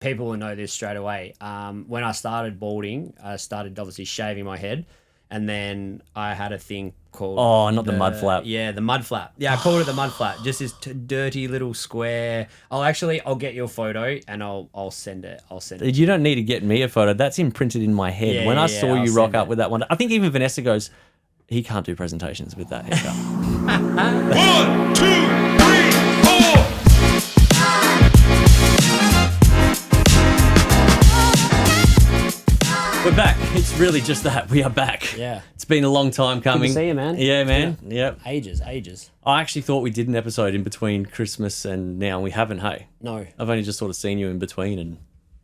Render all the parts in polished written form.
people will know this straight away. When I started balding, I started obviously shaving my head, and then I had a thing called... Oh, not the mud flap. Yeah, the mud flap. Yeah, I called it the mud flap. Just this dirty little square. I'll get your photo and I'll send it. You don't need to get me a photo. That's imprinted in my head. When I saw you rock up with that one, I think even Vanessa goes, he can't do presentations with that haircut. 1, 2, 3, 4. We're back. It's really just that. We are back. Yeah. It's been a long time coming. Good to see you, man. Yeah, man. Yeah. Ages. I actually thought we did an episode in between Christmas and now, and we haven't, hey? No. I've only just sort of seen you in between. And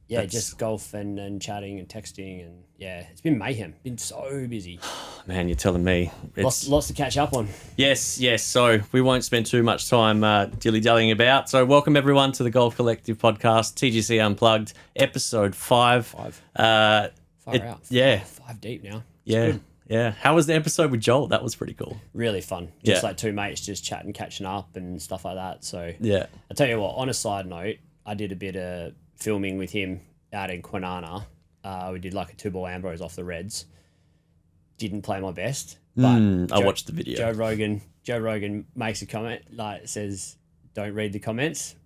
yeah, just golf and chatting and texting. And yeah, it's been mayhem. Been so busy. Man, you're telling me. Lots to catch up on. Yes. So we won't spend too much time dilly-dallying about. So welcome everyone to the Golf Collective podcast, TGC Unplugged, episode 5. Far out. Yeah. 5 deep now. Yeah. How was the episode with Joel? That was pretty cool. Really fun. Just like two mates just chatting, catching up and stuff like that. So yeah. I tell you what, on a side note, I did a bit of filming with him out in Kwinana. We did like a 2-ball Ambrose off the Reds. Didn't play my best. But I watched the video. Joe Rogan makes a comment, like says, don't read the comments.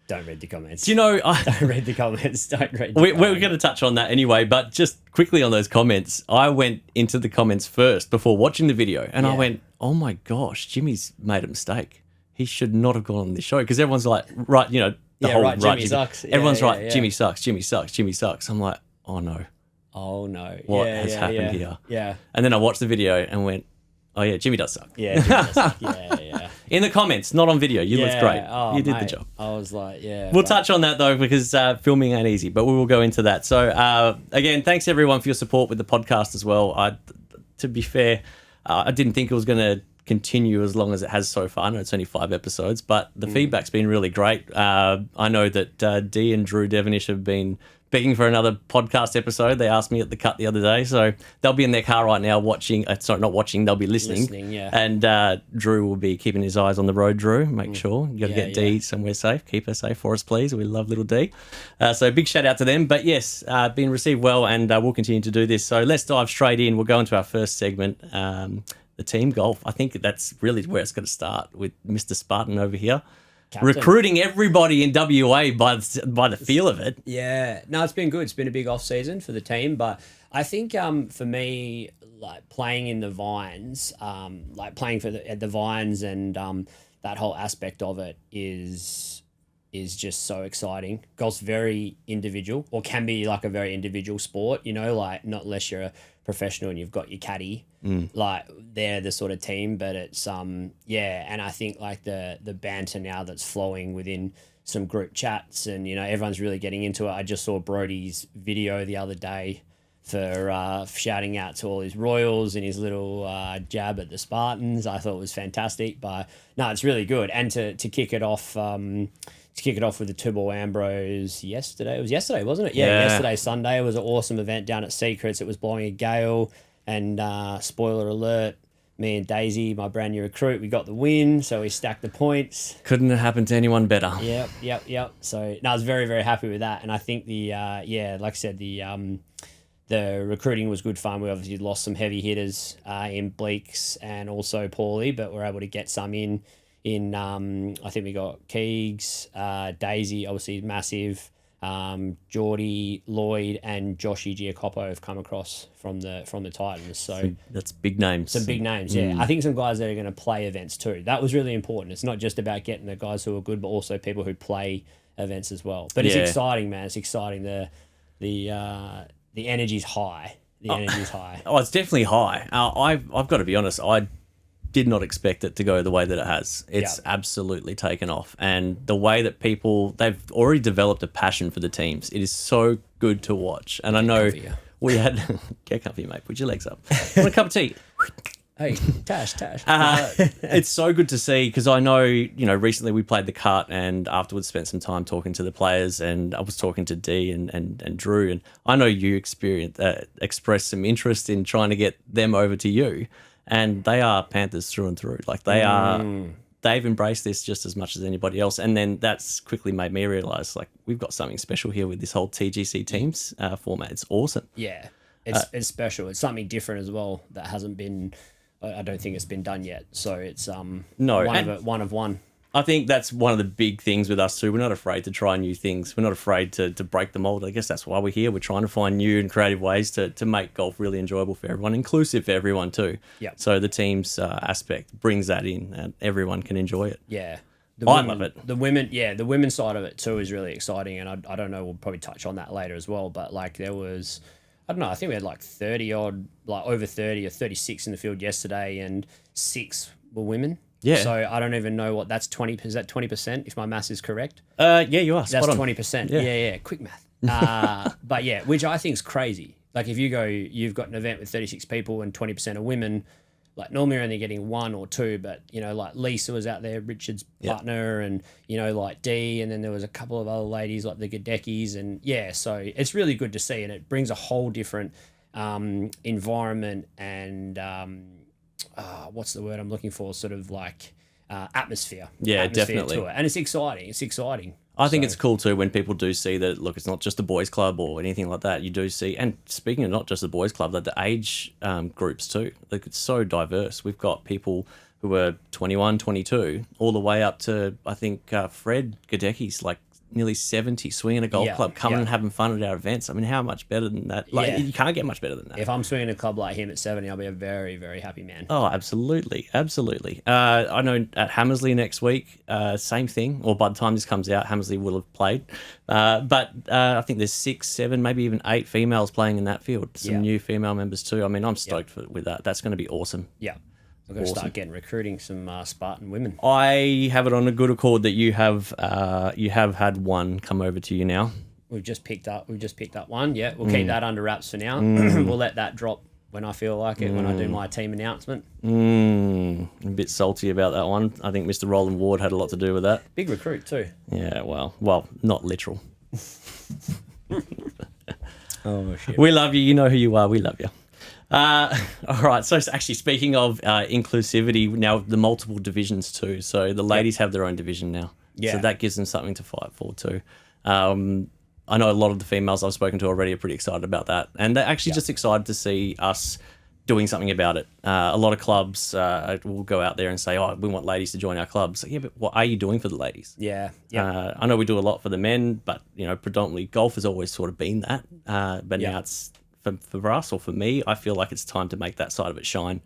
Don't read the comments. Do you know... Don't read the comments. We're going to touch on that anyway, but just quickly on those comments, I went into the comments first before watching the video, and I went, oh my gosh, Jimmy's made a mistake. He should not have gone on this show, because everyone's like, right, you know, the whole right, Jimmy sucks. Everyone's right, Jimmy sucks. I'm like, oh no. What has happened here? Yeah. And then I watched the video and went, oh yeah, Jimmy does suck. Yeah, Jimmy does suck. Yeah. In the comments, not on video. You looked great. Oh, you did mate, the job. I was like, yeah. We'll touch on that though, because filming ain't easy, but we will go into that. So again, thanks everyone for your support with the podcast as well. To be fair, I didn't think it was going to continue as long as it has so far. I know it's only 5 episodes, but the feedback's been really great. I know that Dee and Drew Devonish have been begging for another podcast episode. They asked me at the cut the other day, so they'll be in their car right now watching. Sorry, not watching. They'll be listening. Yeah. And Drew will be keeping his eyes on the road. Drew, make sure you got to get Dee somewhere safe. Keep her safe for us, please. We love little Dee. So big shout out to them. But yes, been received well, and we'll continue to do this. So let's dive straight in. We'll go into our first segment. The team golf. I think that's really where it's going to start with Mr. Spartan over here. Captain. Recruiting everybody in WA by the feel of it. Yeah. No, it's been good. It's been a big off season for the team, but I think for me, like playing in the Vines, like playing for the Vines and that whole aspect of it is just so exciting. Golf's very individual, or can be like a very individual sport, you know, like not unless you're a professional and you've got your caddy, like they're the sort of team, but it's and I think like the banter now that's flowing within some group chats, and you know everyone's really getting into it. I just saw Brody's video the other day for shouting out to all his Royals and his little jab at the Spartans. I thought it was fantastic, but no, it's really good. And to kick it off with the 2-ball Ambrose yesterday. It was yesterday, wasn't it? Yeah, yesterday, Sunday. It was an awesome event down at Secrets. It was blowing a gale, and spoiler alert, me and Daisy, my brand new recruit, we got the win, so we stacked the points. Couldn't have happened to anyone better. Yep. So no, I was very, very happy with that, and I think the like I said, the recruiting was good fun. We obviously lost some heavy hitters in Bleaks and also Paulie, but we're able to get some in. I think we got Keegs, Daisy, obviously massive, Geordie, Lloyd, and Joshy Giacopo have come across from the Titans. So that's big names. Some big names, yeah. I think some guys that are going to play events too. That was really important. It's not just about getting the guys who are good, but also people who play events as well. But it's exciting, man. It's exciting. The energy's high. Energy's high. Oh, it's definitely high. I've got to be honest. I did not expect it to go the way that it has. It's absolutely taken off. And the way that they've already developed a passion for the teams. It is so good to watch. And I know we had... Get comfy, mate. Put your legs up. Want a cup of tea? Hey, Tash. It's so good to see, because I know, recently we played the cut and afterwards spent some time talking to the players, and I was talking to Dee and Drew, and I know you expressed some interest in trying to get them over to you. And they are Panthers through and through. Like they are they've embraced this just as much as anybody else. And then that's quickly made me realize, like, we've got something special here with this whole TGC teams format. It's awesome. Yeah, it's special. It's something different as well that hasn't been. I don't think it's been done yet. So it's No, one of one. I think that's one of the big things with us too. We're not afraid to try new things. We're not afraid to break the mold. I guess that's why we're here. We're trying to find new and creative ways to make golf really enjoyable for everyone, inclusive for everyone too. Yeah. So the team's aspect brings that in, and everyone can enjoy it. Yeah. I love it. The women's side of it too is really exciting, and I don't know. We'll probably touch on that later as well. But like there was, I don't know. I think we had like 30 odd, like over 30 or 36 in the field yesterday, and 6 were women. Yeah. So I don't even know what that's 20. Is that 20%? If my maths is correct. Yeah, you are. That's 20%. Yeah. Quick math. But yeah, which I think is crazy. Like if you've got an event with 36 people and 20% are women. Like normally you're only getting 1 or 2, but you know, like Lisa was out there, Richard's partner, and you know, like Dee, and then there was a couple of other ladies like the Gadeckis, and yeah, so it's really good to see, and it brings a whole different environment and what's the word I'm looking for? Sort of like atmosphere. Yeah, atmosphere definitely. to it. And it's exciting. I think it's cool too when people do see that, look, it's not just a boys club or anything like that. You do see, and speaking of not just the boys club, that the age groups too. Like it's so diverse. We've got people who are 21, 22, all the way up to, I think, Fred Gadecki's like nearly 70, swinging a golf club, coming and having fun at our events. I mean, how much better than that? Like, you can't get much better than that. If I'm swinging a club like him at 70, I'll be a very, very happy man. Oh, absolutely. I know at Hammersley next week, same thing. Or by the time this comes out, Hammersley will have played. But I think there's 6, 7, maybe even 8 females playing in that field. Some new female members too. I mean, I'm stoked with that. That's going to be awesome. Yeah. We're going to start recruiting some Spartan women. I have it on a good accord that you have had one come over to you now. We've just picked up one. Yeah, we'll keep that under wraps for now. We'll let that drop when I feel like it, when I do my team announcement. A bit salty about that one. I think Mr. Roland Ward had a lot to do with that. Big recruit too. Yeah, well, not literal. Oh shit. We love you. You know who you are. We love you. All right. So actually, speaking of inclusivity, now the multiple divisions too. So the ladies have their own division now. Yeah. So that gives them something to fight for too. I know a lot of the females I've spoken to already are pretty excited about that, and they're actually just excited to see us doing something about it. A lot of clubs will go out there and say, "Oh, we want ladies to join our clubs." Like, yeah, but what are you doing for the ladies? Yeah. I know we do a lot for the men, but you know, predominantly golf has always sort of been that. But now it's for us, or for me, I feel like it's time to make that side of it shine.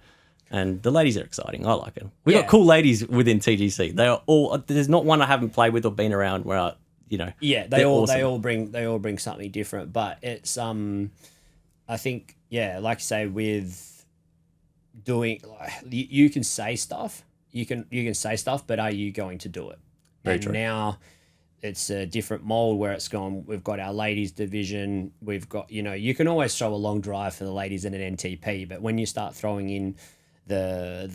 And the ladies are exciting. I like it. We've got cool ladies within TGC. They are all. There's not one I haven't played with or been around where they all bring something different. But it's I think like you say, with doing, like, you can say stuff, you can say stuff, but are you going to do it? Very true. Now it's a different mold where it's gone. We've got our ladies division. We've got, you can always throw a long drive for the ladies in an NTP, but when you start throwing in the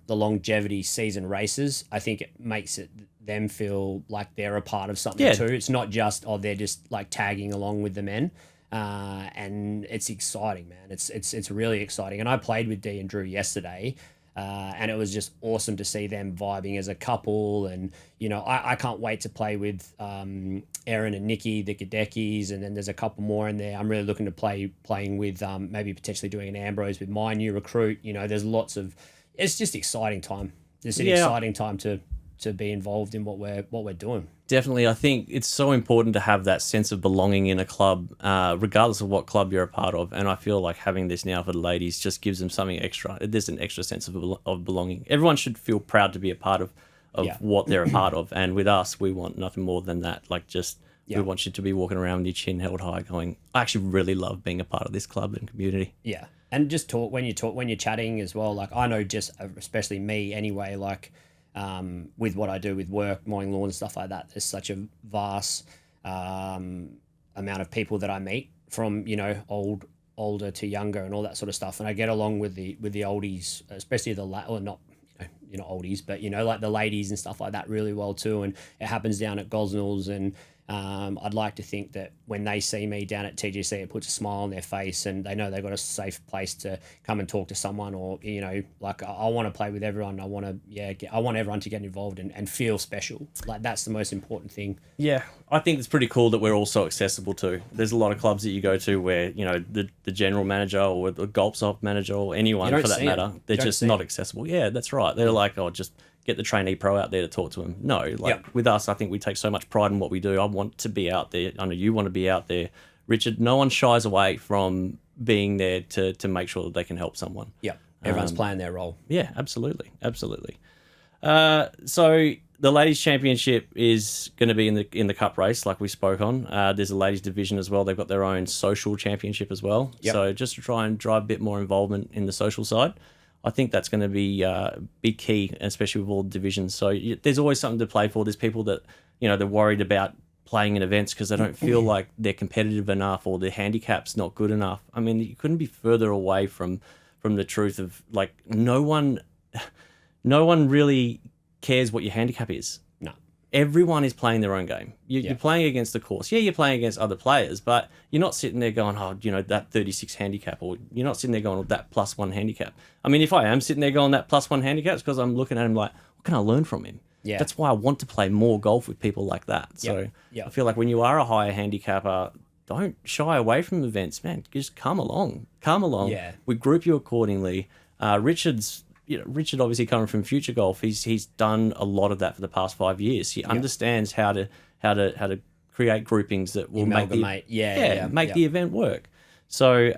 longevity season races, I think it makes them feel like they're a part of something too. It's not just, they're just like tagging along with the men. And it's exciting, man. It's really exciting. And I played with Dee and Drew yesterday. And it was just awesome to see them vibing as a couple. And, I can't wait to play with Erin and Nikki, the Gadeckis, and then there's a couple more in there. I'm really looking to playing with maybe potentially doing an Ambrose with my new recruit. There's lots of, it's just exciting time. It's an exciting time to be involved in what we're doing. Definitely. I think it's so important to have that sense of belonging in a club, regardless of what club you're a part of. And I feel like having this now for the ladies just gives them something extra. There's an extra sense of belonging. Everyone should feel proud to be a part of what they're a part of. And with us, we want nothing more than that. Like we want you to be walking around with your chin held high going, I actually really love being a part of this club and community. Yeah. And just when you're chatting as well, like I know just especially me anyway, like with what I do with work, mowing lawn and stuff like that, there's such a vast amount of people that I meet from, older to younger and all that sort of stuff. And I get along with the oldies, especially not oldies, but like the ladies and stuff like that really well too. And it happens down at Gosnells and I'd like to think that when they see me down at TGC, it puts a smile on their face and they know they've got a safe place to come and talk to someone, or, you know, like I want to play with everyone. I want to, I want everyone to get involved and feel special. Like that's the most important thing. Yeah, I think it's pretty cool that we're all so accessible to. There's a lot of clubs that you go to where, you know, the general manager or the Golpsop manager or anyone for that matter, they're just not accessible. Yeah, that's right. They're like, oh, just get the trainee pro out there to talk to them. No, like with us, I think we take so much pride in what we do. I want to be out there. I know you want to be out there. Richard, no one shies away from being there to make sure that they can help someone. Yeah, everyone's playing their role. Yeah, absolutely. Absolutely. So the ladies championship is going to be in the cup race, like we spoke on. There's a ladies division as well. They've got their own social championship as well. Yep. So just to try and drive a bit more involvement in the social side, I think that's going to be key, especially with all the divisions. So there's always something to play for. There's people that, you know, they're worried about playing in events because they don't feel like they're competitive enough or their handicap's not good enough. I mean, you couldn't be further away from the truth of, like, no one really cares what your handicap is. No. Everyone is playing their own game. You're playing against the course. Yeah, you're playing against other players, but you're not sitting there going, oh, you know, that 36 handicap, or you're not sitting there going, oh, that +1 handicap. I mean, if I am sitting there going that +1 handicap, it's because I'm looking at him like, what can I learn from him? Yeah. That's why I want to play more golf with people like that. So I feel like when you are a higher handicapper, don't shy away from events, man. Just come along. Yeah. We group you accordingly. Richard obviously coming from Future Golf, he's done a lot of that for the past 5 years. He understands how to create groupings that will make the event work. So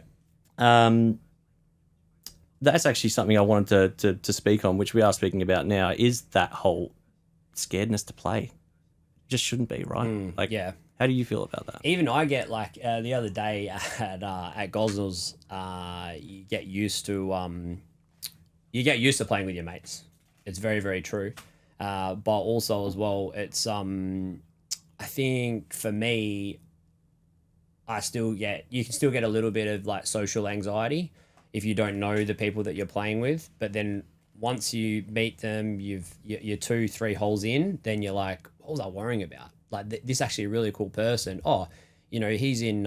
that's actually something I wanted to speak on, which we are speaking about now, is that whole scaredness to play. Just shouldn't be, right? How do you feel about that? Even I get, like, the other day at Gosnells, you get used to playing with your mates. It's very, very true. But also as well, it's I think for me, you can still get a little bit of, like, social anxiety if you don't know the people that you're playing with. But then once you meet them, you're 2-3 holes in, then you're like, what was I worrying about? Like, this is actually a really cool person. Oh, you know, he's in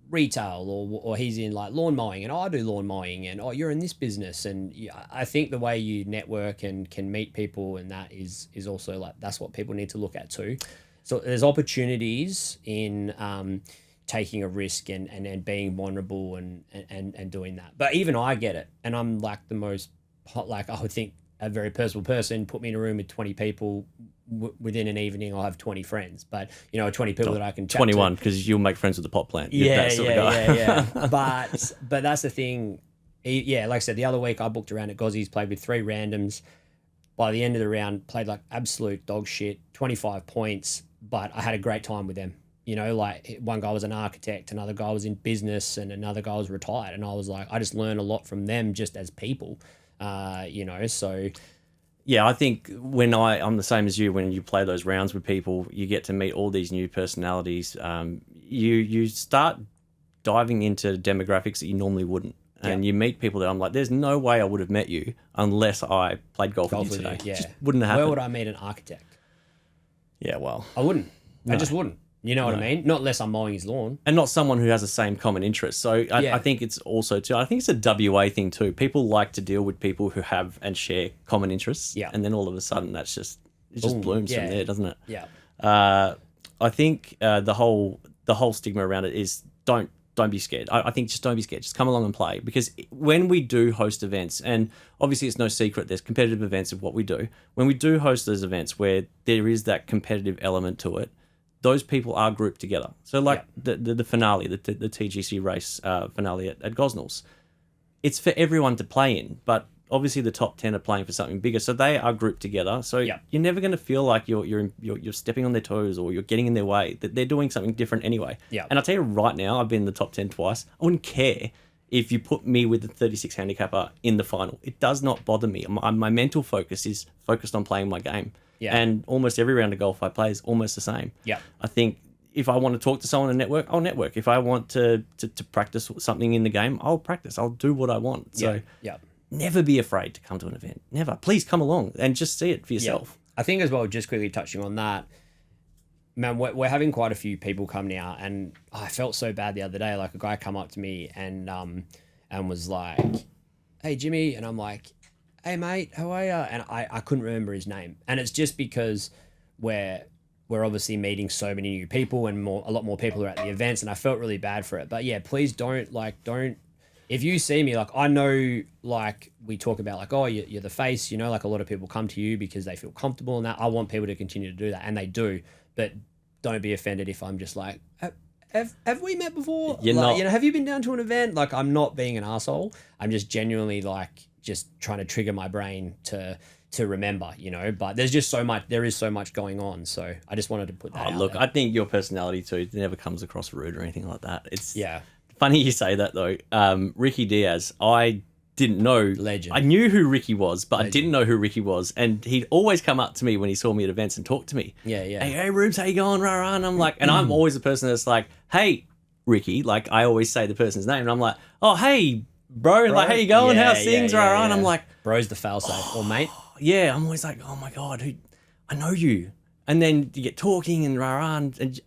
retail, or he's in, like, lawn mowing, and I do lawn mowing, and you're in this business. And I think the way you network and can meet people, and that is also, like, that's what people need to look at too. So there's opportunities in taking a risk and being vulnerable and doing that. But even I get it, and I'm, like, the most, like, I would think a very personal person. Put me in a room with 20 people, within an evening I'll have 20 friends, but, you know, 20 people that I can chat 21 because you'll make friends with the pot plant. Yeah. But that's the thing. Like I said, the other week I booked around at Gozzies, played with 3 randoms. By the end of the round, played like absolute dog shit, 25 points, but I had a great time with them. You know, like, one guy was an architect, another guy was in business, and another guy was retired. And I was like, I just learned a lot from them just as people, you know, so... Yeah, I think I'm the same as you. When you play those rounds with people, you get to meet all these new personalities. You start diving into demographics that you normally wouldn't. And you meet people that I'm like, there's no way I would have met you unless I played golf with you today. Yeah. Just wouldn't have happened. Where would I meet an architect? Yeah, well... I wouldn't. No. I just wouldn't. You know what I mean? Not unless I'm mowing his lawn. And not someone who has the same common interest. So I think it's also too, I think it's a WA thing too. People like to deal with people who have and share common interests. Yeah. And then all of a sudden it just blooms from there, doesn't it? Yeah. I think the whole stigma around it is don't be scared. I think just don't be scared. Just come along and play. Because when we do host events, and obviously it's no secret, there's competitive events of what we do. When we do host those events where there is that competitive element to it, those people are grouped together. So like the finale, the TGC race finale at Gosnells, it's for everyone to play in, but obviously the top 10 are playing for something bigger, so they are grouped together. So you're never going to feel like you're stepping on their toes or you're getting in their way. That they're doing something different anyway. Yeah. And I'll tell you right now, I've been in the top 10 twice. I wouldn't care if you put me with the 36 handicapper in the final. It does not bother me. My mental focus is focused on playing my game. Yeah. And almost every round of golf I play is almost the same. Yeah. I think if I want to talk to someone and network, I'll network. If I want to practice something in the game, I'll practice. I'll do what I want. So never be afraid to come to an event. Never. Please come along and just see it for yourself. I think as well, just quickly touching on that, man, we're having quite a few people come now, and I felt so bad the other day. Like a guy come up to me and was like, "Hey Jimmy," and I'm like, "Hey mate, how are you?" And I couldn't remember his name, and it's just because we're obviously meeting so many new people, and a lot more people are at the events, and I felt really bad for it. But yeah, please don't. If you see me, like, I know, like, we talk about, like, oh, you're the face, you know, like, a lot of people come to you because they feel comfortable in that. I want people to continue to do that, and they do. But don't be offended if I'm just like, have we met before? You're like, not. You know, have you been down to an event? Like, I'm not being an asshole. I'm just genuinely, like, just trying to trigger my brain to remember, you know. But there is so much going on. So I just wanted to put that out Look, there. I think your personality too never comes across rude or anything like that. It's Yeah. funny you say that though. Ricky Diaz, I didn't know. Legend. I knew who Ricky was, but I didn't know who Ricky was. And he'd always come up to me when he saw me at events and talk to me. Yeah. Hey, Rubes, how you going? Rah, rah. And I'm like, and I'm always the person that's like, hey, Ricky. Like, I always say the person's name. And I'm like, oh, hey, bro. Like, how you going? How's things? Rah, rah. And I'm like, bro's the fail-safe. Or mate. yeah. I'm always like, oh my God, I know you. And then you get talking and rah, rah. And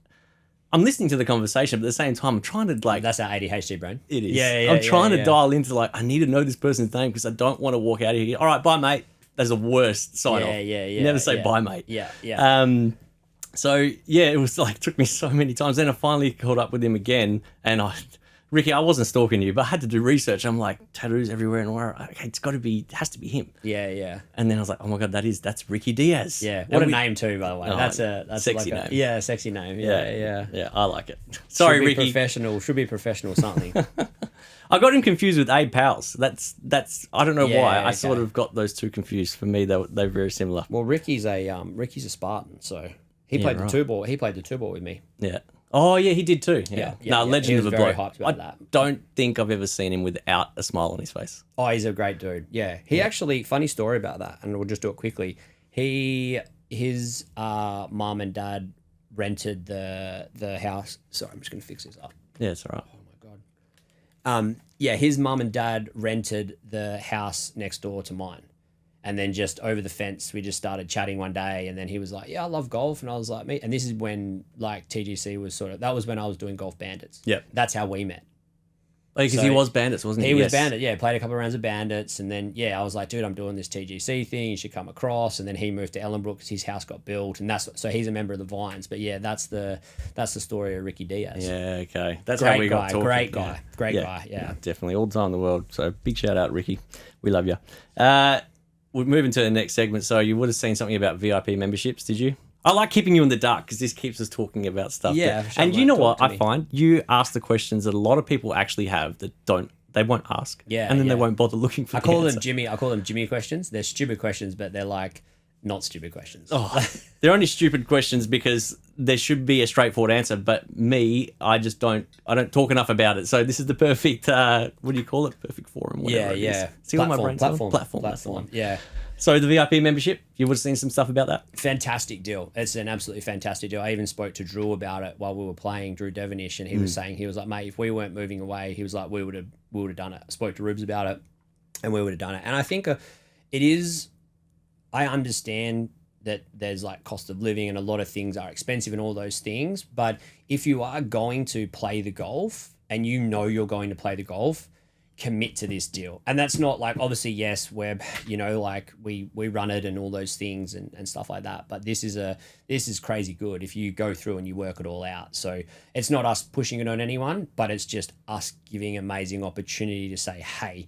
I'm listening to the conversation, but at the same time, I'm trying to like... That's our ADHD brain. It is. Yeah. I'm trying to dial into like, I need to know this person's name because I don't want to walk out of here. All right, bye, mate. That's the worst sign off. Yeah. Never say bye, mate. Yeah. So yeah, it was like, took me so many times. Then I finally caught up with him again, and Ricky, I wasn't stalking you, but I had to do research. I'm like, tattoos everywhere, and okay, it has to be him. Yeah. And then I was like, oh my God, that's Ricky Diaz. Yeah. What a name too, by the way. That's sexy like name. Yeah, sexy name. Yeah. I like it. Sorry, Should be Ricky. Should be professional something. I got him confused with Abe Powell's. That's I don't know why. I okay. sort of got those two confused. For me, they're very similar. Well, Ricky's a Spartan, so he played the two ball. He played the two ball with me. Yeah. Oh yeah, he did too. Yeah. Legend He of was a very bloke. hyped about that. Don't think I've ever seen him without a smile on his face. Oh, he's a great dude. Yeah. He actually, funny story about that, and we'll just do it quickly. His mum and dad rented the house. Sorry, I'm just gonna fix this up. Yeah, it's all right. Oh my god. His mum and dad rented the house next door to mine. And then just over the fence, we just started chatting one day. And then he was like, yeah, I love golf. And I was like, me. And this is when like TGC was that was when I was doing Golf Bandits. Yep. That's how we met. Because he was Bandits, wasn't he? He was Bandit, yeah. Played a couple of rounds of Bandits. And then, I was like, dude, I'm doing this TGC thing. You should come across. And then he moved to Ellenbrook because his house got built. And so he's a member of the Vines. But yeah, that's the story of Ricky Diaz. Yeah, okay. That's Great how we got guy, talking. great guy. Great guy, yeah. Definitely. All the time in the world. So big shout out, Ricky. We love you. We're moving to the next segment. So you would have seen something about VIP memberships, did you? I like keeping you in the dark because this keeps us talking about stuff. Yeah. And you know what I find? You ask the questions that a lot of people actually have that they won't ask. Yeah. And then they won't bother looking for I call them Jimmy questions. They're stupid questions, but they're like not stupid questions. Oh, they're only stupid questions because there should be a straightforward answer. But me, I don't talk enough about it. So this is the perfect, what do you call it? Perfect forum. Whatever it is. See what my brain's on? Platform. That's the one. Yeah. So the VIP membership, you would have seen some stuff about that? Fantastic deal. It's an absolutely fantastic deal. I even spoke to Drew about it while we were playing, Drew Devonish, and he was saying, he was like, mate, if we weren't moving away, he was like, we would have done it. I spoke to Rubes about it, and we would have done it. And I think I understand that there's like cost of living and a lot of things are expensive and all those things. But if you are going to play the golf and you know you're going to play the golf, commit to this deal. And that's not like, obviously, yes, we're, like we run it and all those things and stuff like that. But this is crazy good if you go through and you work it all out. So it's not us pushing it on anyone, but it's just us giving amazing opportunity to say, hey,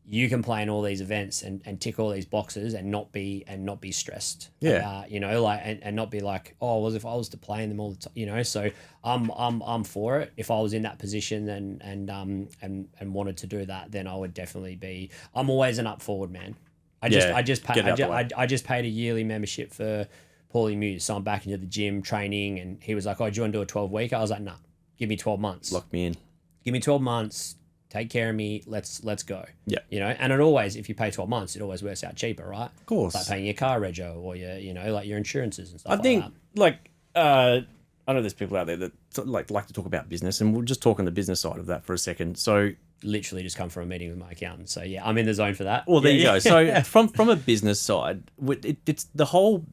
you can play in all these events and tick all these boxes and not be stressed. Yeah. And not be like, oh, well, if I was to play in them all the time, so I'm for it. If I was in that position and wanted to do that, then I would definitely be. I'm always an up forward man. I just paid a yearly membership for Paulie Muse, so I'm back into the gym training, and he was like, oh, do you want to do a 12-week? I was like, nah, give me 12 months. Lock me in. Give me 12 months. Take care of me. Let's go. Yeah. And it always, if you pay 12 months, it always works out cheaper, right? Of course. Like paying your car rego or your, like your insurances and stuff. I think I know there's people out there that like to talk about business, and we'll just talk on the business side of that for a second. So literally just come from a meeting with my accountant. So yeah, I'm in the zone for that. Well, there you go. So from a business side, it's the whole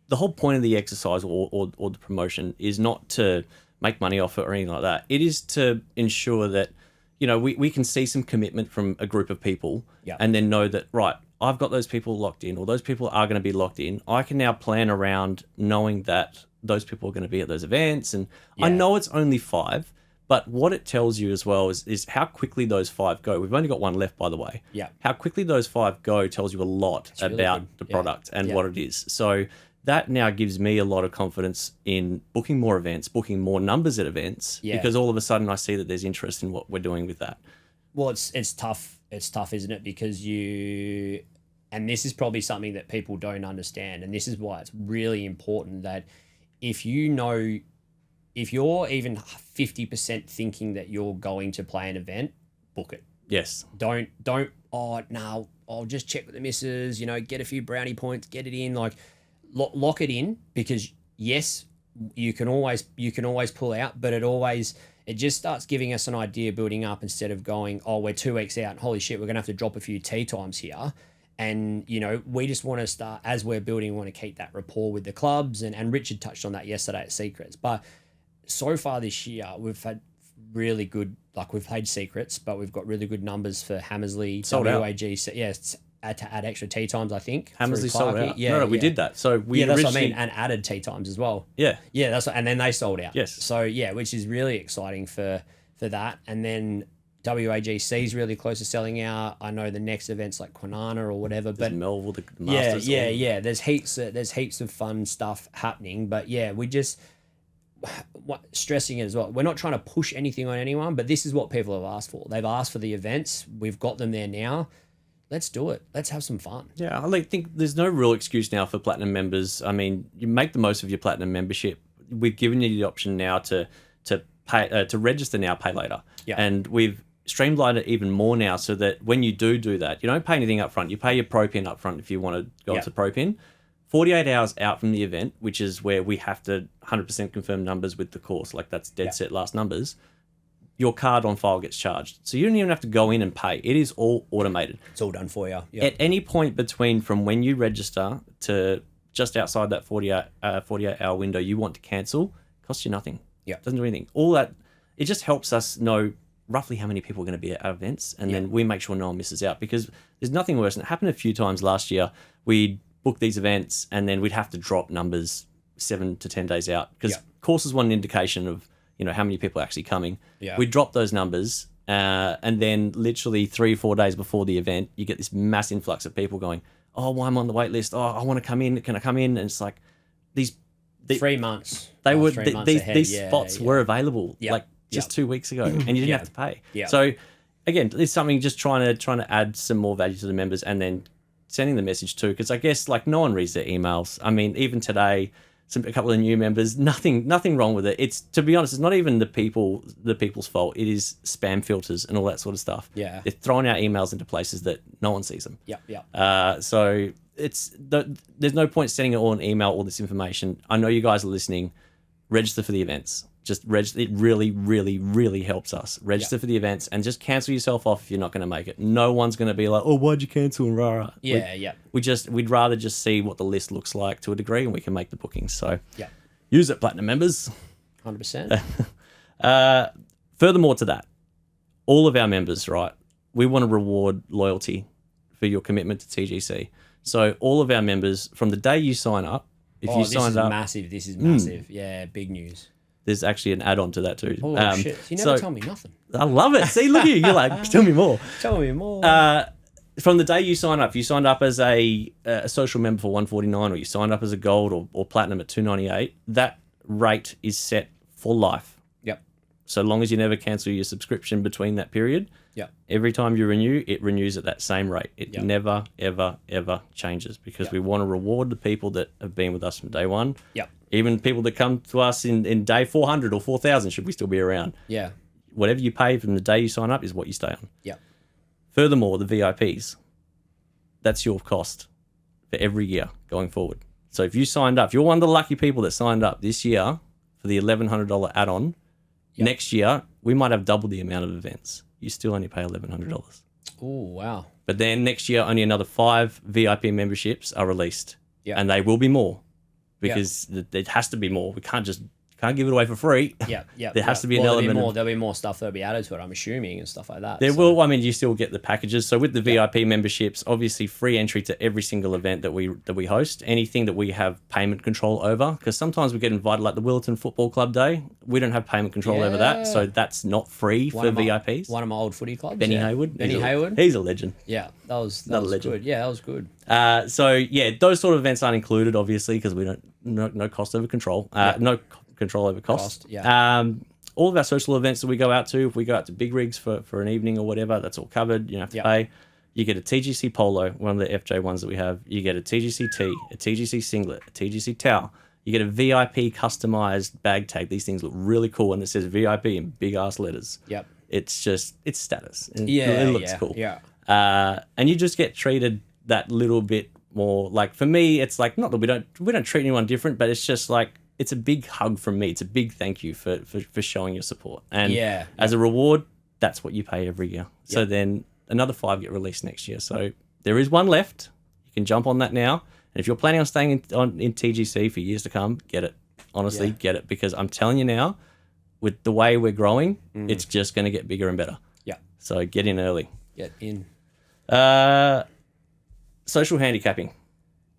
the whole point of the exercise or the promotion is not to make money off it or anything like that. It is to ensure that, we can see some commitment from a group of people and then know that, right, I've got those people locked in, or those people are going to be locked in. I can now plan around knowing that those people are going to be at those events. And I know it's only 5, but what it tells you as well is how quickly those 5 go. We've only got 1 left, by the way. Yeah. How quickly those 5 go tells you a lot about the product and what it is. So that now gives me a lot of confidence in booking more events, booking more numbers at events, because all of a sudden I see that there's interest in what we're doing with that. Well, it's tough. It's tough, isn't it? Because and this is probably something that people don't understand, and this is why it's really important that if you're even 50% thinking that you're going to play an event, book it. Yes. Don't, no, I'll just check with the missus, get a few brownie points, get it in, like lock it in, because yes, you can always pull out, but it just starts giving us an idea building up instead of going, oh, we're 2 weeks out and holy shit, we're going to have to drop a few tee times here. And, we just want to start, as we're building, we want to keep that rapport with the clubs. And Richard touched on that yesterday at Secrets. But so far this year, we've had really good, we've played Secrets, but we've got really good numbers for Hammersley, sold WAG. To add extra tee times, I think. Hammersley sold out. Yeah, we did that. So that's what I mean, and added tee times as well. Yeah. Yeah, that's what, and then they sold out. Yes. So which is really exciting for that. And then WAGC is really close to selling out. I know the next events like Kwinana or whatever, but Melville, the Masters. Yeah. There's heaps of fun stuff happening, but we just stressing it as well. We're not trying to push anything on anyone, but this is what people have asked for. They've asked for the events. We've got them there now. Let's do it. Let's have some fun. Yeah, I think there's no real excuse now for Platinum members. I mean, you make the most of your Platinum membership. We've given you the option now to pay to register now, pay later. Yeah. And we've streamlined it even more now so that when you do that, you don't pay anything up front. You pay your Pro Pin up front if you want to go to Pro Pin. 48 hours out from the event, which is where we have to 100% confirm numbers with the course, that's dead set last numbers, your card on file gets charged. So you don't even have to go in and pay. It is all automated. It's all done for you. Yep. At any point from when you register to just outside that 48-hour window you want to cancel, costs you nothing. Yeah. Doesn't do anything. All that, it just helps us know roughly how many people are going to be at our events, and then we make sure no one misses out, because there's nothing worse. And it happened a few times last year. We'd book these events and then we'd have to drop numbers 7 to 10 days out, because courses want an indication of how many people are actually coming. Yeah. We drop those numbers, and then literally 3 or 4 days before the event, you get this mass influx of people going, oh, well, I'm on the wait list. Oh, I want to come in. Can I come in? And it's like these 3 months. They were 3 months these ahead. these spots were available just 2 weeks ago, and you didn't have to pay. Yeah. So again, it's something just trying to add some more value to the members, and then sending the message too, because I guess no one reads their emails. I mean, even today, a couple of new members, nothing wrong with it. It's, to be honest, it's not even the people's fault. It is spam filters and all that sort of stuff. Yeah. They're throwing out emails into places that no one sees them. Yeah. So there's no point sending it all an email, all this information. I know you guys are listening. Register for the events. Just register. It really, really, really helps us. Register for the events and just cancel yourself off if you're not going to make it. No one's going to be like, oh, why'd you cancel? And rah, rah. We'd rather just see what the list looks like to a degree, and we can make the bookings. So use it, Platinum members. 100%. Furthermore to that, all of our members, right, we want to reward loyalty for your commitment to TGC. So all of our members, from the day you sign up, if you signed up, massive. This is massive. Yeah, big news. There's actually an add-on to that too. Oh shit! You never tell me nothing. I love it. See, look at you. You're like, tell me more. Tell me more. From the day you sign up, if you signed up as a social member for $149, or you signed up as a gold or platinum at $298, that rate is set for life. Yep. So long as you never cancel your subscription between that period. Yep. Every time you renew, it renews at that same rate. It never, ever, ever changes, because we want to reward the people that have been with us from day one. Yep. Even people that come to us in day 400 or 4,000, should we still be around. Yeah. Whatever you pay from the day you sign up is what you stay on. Yeah. Furthermore, the VIPs, that's your cost for every year going forward. So if you signed up, if you're one of the lucky people that signed up this year for the $1,100 add-on, next year we might have double the amount of events. You still only pay $1,100. Oh, wow. But then next year, only another 5 VIP memberships are released. Yeah. And they will be more. because there has to be more. We can't give it away for free. Yeah. There has to be an element. There'll be more stuff that'll be added to it, I'm assuming, and stuff like that. There will. I mean, you still get the packages. So with the VIP memberships, obviously free entry to every single event that we host. Anything that we have payment control over, because sometimes we get invited, like the Willerton Football Club Day. We don't have payment control over that, so that's not free for VIPs. One of my old footy clubs, Benny Hayward. Hayward. He's a legend. Yeah, that was legend. good. Yeah, that was good. So yeah, those sort of events aren't included, obviously, because we don't no cost over control. No control over cost. All of our social events that we go out to, if we go out to big rigs for an evening or whatever, that's all covered. You don't have to pay. You get a TGC polo, one of the FJ ones that we have. You get a TGC tee, a TGC singlet, a TGC towel. You get a VIP customized bag tag. These things look really cool, and it says VIP in big ass letters. Yep. It's status. It looks cool. Yeah. And you just get treated that little bit more. Like for me, it's like not that we don't treat anyone different, but it's just like, it's a big hug from me. It's a big thank you for showing your support. And as a reward, that's what you pay every year. So then another 5 get released next year. So there is one left. You can jump on that now. And if you're planning on staying in TGC for years to come, get it. Honestly, get it. Because I'm telling you now, with the way we're growing, it's just going to get bigger and better. Yeah. So get in early. Get in. Social handicapping.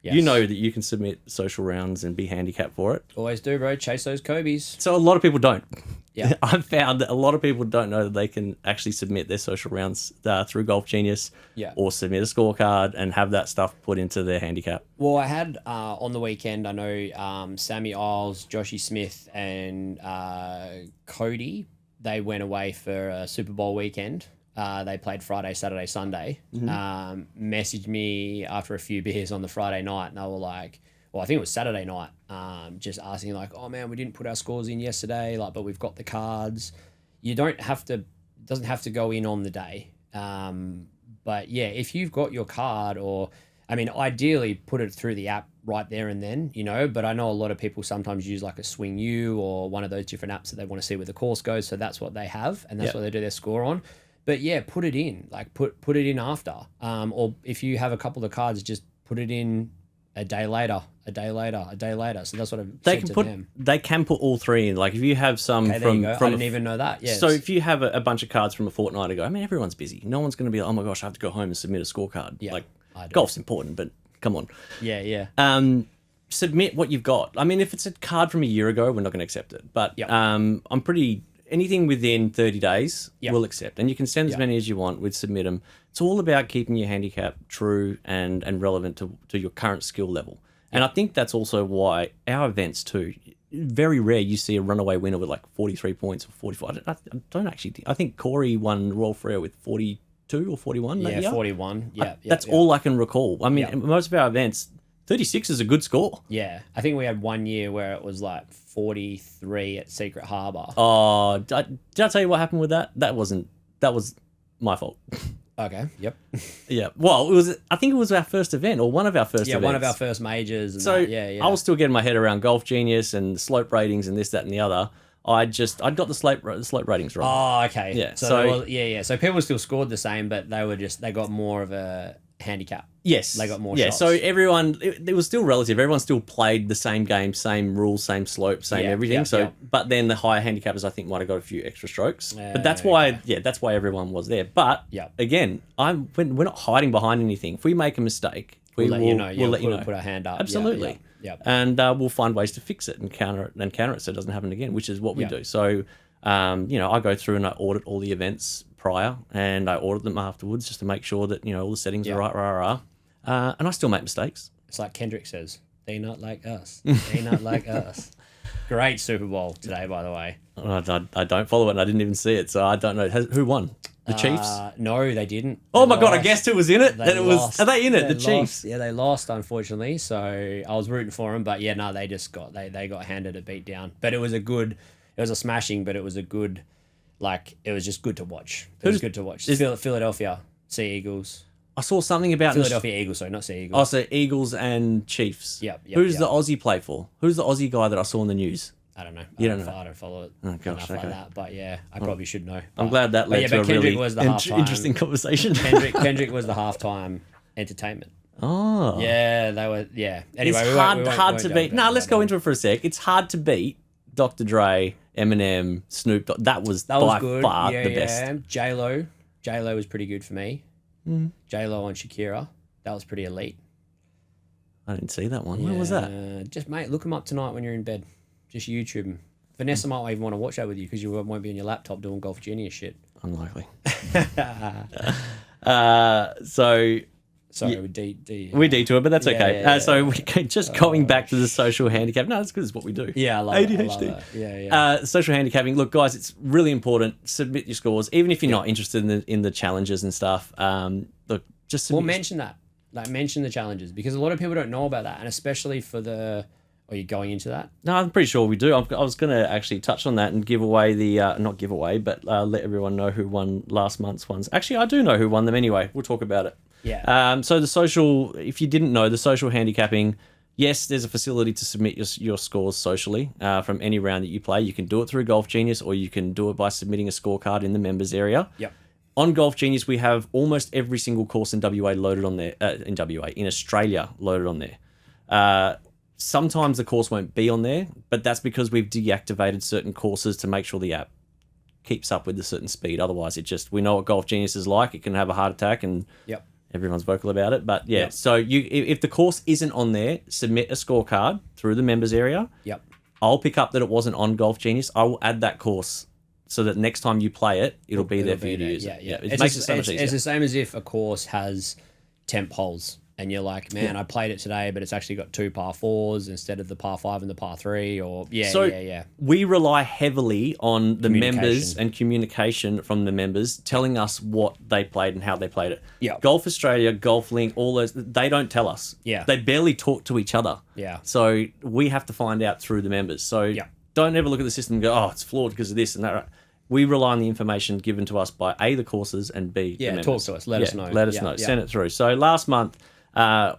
Yes. You know that you can submit social rounds and be handicapped for it. Always do, bro. Chase those Kobe's. So a lot of people don't. Yeah. I've found that a lot of people don't know that they can actually submit their social rounds through Golf Genius or submit a scorecard and have that stuff put into their handicap. Well, I had on the weekend, I know Sammy Isles, Joshy Smith, and Cody, they went away for a Super Bowl weekend. They played Friday, Saturday, Sunday. Messaged me after a few beers on the Friday night, and they were like, well, I think it was Saturday night, just asking like, oh man, we didn't put our scores in yesterday, like, but we've got the cards. You don't have to, it doesn't have to go in on the day. But yeah, if you've got your card, or, I mean, ideally put it through the app right there and then, you know, but I know a lot of people sometimes use like a Swing U or one of those different apps that they want to see where the course goes. So that's what they have, and that's what they do their score on. But yeah, put it in, like put it in after. Or if you have a couple of cards, just put it in a day later. So that's what I've said to them. They can put all three in. Like if you have some from I didn't even know that. Yeah. So if you have a bunch of cards from a fortnight ago, I mean, everyone's busy. No one's going to be like, oh my gosh, I have to go home and submit a scorecard. Yeah, like golf's important, but come on. Yeah. Submit what you've got. I mean, if it's a card from a year ago, we're not going to accept it. But anything within 30 days, we'll accept. And you can send as many as you want. We'd submit them. It's all about keeping your handicap true and relevant to your current skill level. And I think that's also why our events too, very rare you see a runaway winner with like 43 points or 45. I don't actually think. I think Corey won Royal Frere with 42 or 41. Yeah, 41. That's all I can recall. I mean, most of our events, 36 is a good score. Yeah. I think we had 1 year where it was like 43 at Secret Harbour. Oh, did I tell you what happened with that? That was my fault. Okay. Yep. Yeah. Well, I think it was our first event or one of our first events. Yeah, one of our first majors. And so I was still getting my head around Golf Genius and slope ratings and this, that, and the other. I'd got the slope ratings wrong. Oh, okay. Yeah. So people still scored the same, but they got more of a handicap. Yes. They got more shots. So everyone, it was still relative. Everyone still played the same game, same rules, same slope, same everything. But then the higher handicappers, I think, might have got a few extra strokes. But that's why everyone was there. But again, we're not hiding behind anything. If we make a mistake, we'll let you know. We'll put our hand up. Absolutely. Yep. And we'll find ways to fix it and counter it so it doesn't happen again, which is what we do. So, I go through and I audit all the events prior and I audit them afterwards just to make sure that, all the settings are right, and I still make mistakes. It's like Kendrick says, "They not like us. They not like us." Great Super Bowl today, by the way. I don't follow it and I didn't even see it, so I don't know. Who won? The Chiefs? No, they didn't. Oh my God, I guessed who was in it. Are they in it? The Chiefs? Yeah, they lost, unfortunately. So I was rooting for them, but they just got handed a beat down. But it was a smashing, but it was a good, it was just good to watch. It was good to watch. Philadelphia, Sea Eagles. I saw something about Philadelphia Eagles, sorry, not Sea Eagles. Oh, so Eagles and Chiefs. Yep. Who's the Aussie play for? Who's the Aussie guy that I saw in the news? I don't know. You don't know. I don't follow it enough like that. But I probably should know. I'm glad that led to a really was the interesting conversation. Kendrick was the halftime entertainment. Oh. Yeah, they were. Yeah. Anyway, It's hard to beat. No, let's go into it for a sec. It's hard to beat Dr. Dre, Eminem, Snoop Dogg. That was by good. far Yeah, the best. J-Lo was pretty good for me. J-Lo and Shakira. That was pretty elite. I didn't see that one. When was that? Just, mate, look them up tonight when you're in bed. Just YouTube them. Vanessa might even want to watch that with you because you won't be on your laptop doing Golf Genius shit. Unlikely. Sorry, we detour, but that's okay. yeah, So we just going back to the social handicap. No, that's good. It's what we do. Yeah, I love ADHD. it. I love that. Yeah. Social handicapping. Look, guys, it's really important. Submit your scores, even if you're not interested in the challenges and stuff. Look, just submit mention that. Like, mention the challenges because a lot of people don't know about that, and especially for the. Are you going into that? No, I'm pretty sure we do. I was going to actually touch on that and give away the not give away, but let everyone know who won last month's ones. Actually, I do know who won them anyway. We'll talk about it. Yeah. So the social, if you didn't know, the social handicapping, yes, there's a facility to submit your scores socially from any round that you play. You can do it through Golf Genius, or you can do it by submitting a scorecard in the members area. Yep. On Golf Genius, we have almost every single course in WA loaded on there. In Australia loaded on there. Sometimes the course won't be on there, but that's because we've deactivated certain courses to make sure the app keeps up with a certain speed. Otherwise, we know what Golf Genius is like. It can have a heart attack, and everyone's vocal about it. But yeah, so if the course isn't on there, submit a scorecard through the members area. Yep. I'll pick up that it wasn't on Golf Genius. I will add that course so that next time you play it, it'll be there for you to use. Yeah. It makes it so much easier. It's the same as if a course has temp holes. And you're like, man, I played it today, but it's actually got 2 par 4s instead of the par 5 and the par 3. Or we rely heavily on the members and communication from the members telling us what they played and how they played it. Yeah. Golf Australia, Golf Link, all those, they don't tell us. Yeah. They barely talk to each other. Yeah. So we have to find out through the members. So don't ever look at the system and go, oh, it's flawed because of this and that. Right? We rely on the information given to us by A, the courses, and B, the members. Talk to us. Let us know. Let us know. Send it through. So last month,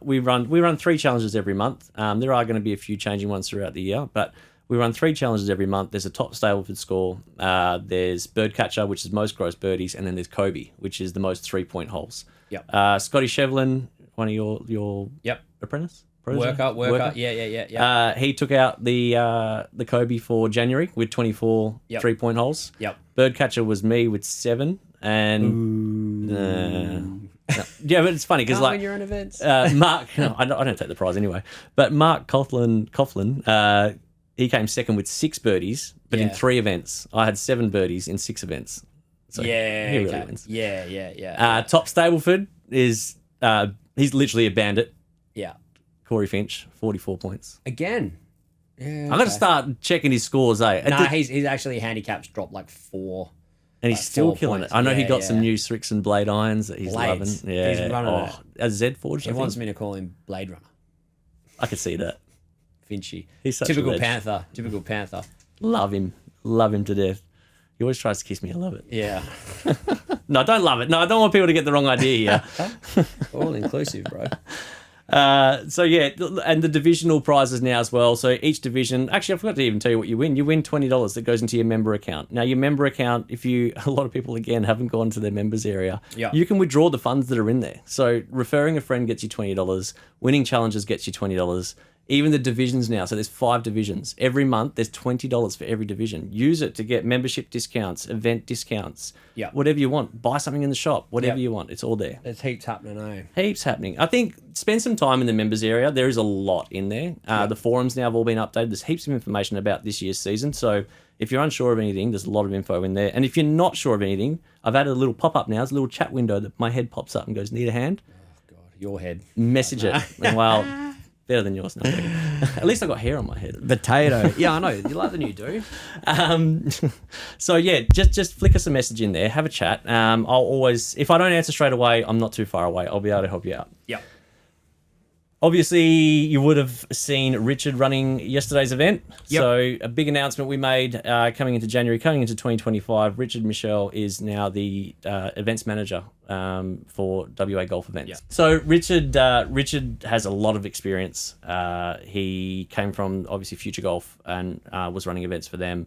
we run 3 challenges every month. There are going to be a few changing ones throughout the year, but we run 3 challenges every month. There's a top Stableford score. There's Birdcatcher, which is most gross birdies, and then there's Kobe, which is the most 3-point holes. Yep. Scotty Shevlin, one of your apprentice. Worker. Yeah. He took out the Kobe for January with 24 3-point holes. Yep. Birdcatcher was me with 7, and. Yeah, but it's funny because win your own events. Mark, I don't take the prize anyway. But Mark Coughlin, he came second with 6 birdies, but in 3 events. I had 7 birdies in 6 events. So he really wins. Yeah. Top Stableford is he's literally a bandit. Yeah. Corey Finch, 44 points. Again. Yeah. I'm gonna start checking his scores. Nah, he's actually handicaps dropped like 4. And he's still killing points. it. I know he got some new Strixon Blade irons that he's Blades. loving. Yeah, he's running it. A Z Forge. He wants me to call him Blade Runner. I could see that. Finchy. He's such Typical a ledge. Panther. Typical Panther. Love him to death. He always tries to kiss me. I love it. Yeah. No, I don't love it. No, I don't want people to get the wrong idea here. All inclusive, bro. So yeah, and the divisional prizes now as well. So each division, actually, I forgot to even tell you what you win. You win $20 that goes into your member account. Now your member account, a lot of people again haven't gone to their members area, you can withdraw the funds that are in there. So referring a friend gets you $20, winning challenges gets you $20. Even the divisions now, so there's 5 divisions. Every month, there's $20 for every division. Use it to get membership discounts, event discounts, whatever you want. Buy something in the shop, whatever you want. It's all there. There's heaps happening, eh? Heaps happening. I think spend some time in the members area. There is a lot in there. The forums now have all been updated. There's heaps of information about this year's season. So if you're unsure of anything, there's a lot of info in there. And if you're not sure of anything, I've added a little pop-up now. It's a little chat window that my head pops up and goes, need a hand? Oh, God. Your head. Message it. And well... Better than yours. No, at least I got hair on my head. Potato. Yeah, I know. You like the new do. So yeah, just flick us a message in there. Have a chat. I'll always, if I don't answer straight away, I'm not too far away. I'll be able to help you out. Yep. Obviously, you would have seen Richard running yesterday's event. Yep. So a big announcement we made coming into January, coming into 2025. Richard Michelle is now the events manager for WA Golf Events. Yep. So Richard has a lot of experience. He came from obviously Future Golf and was running events for them.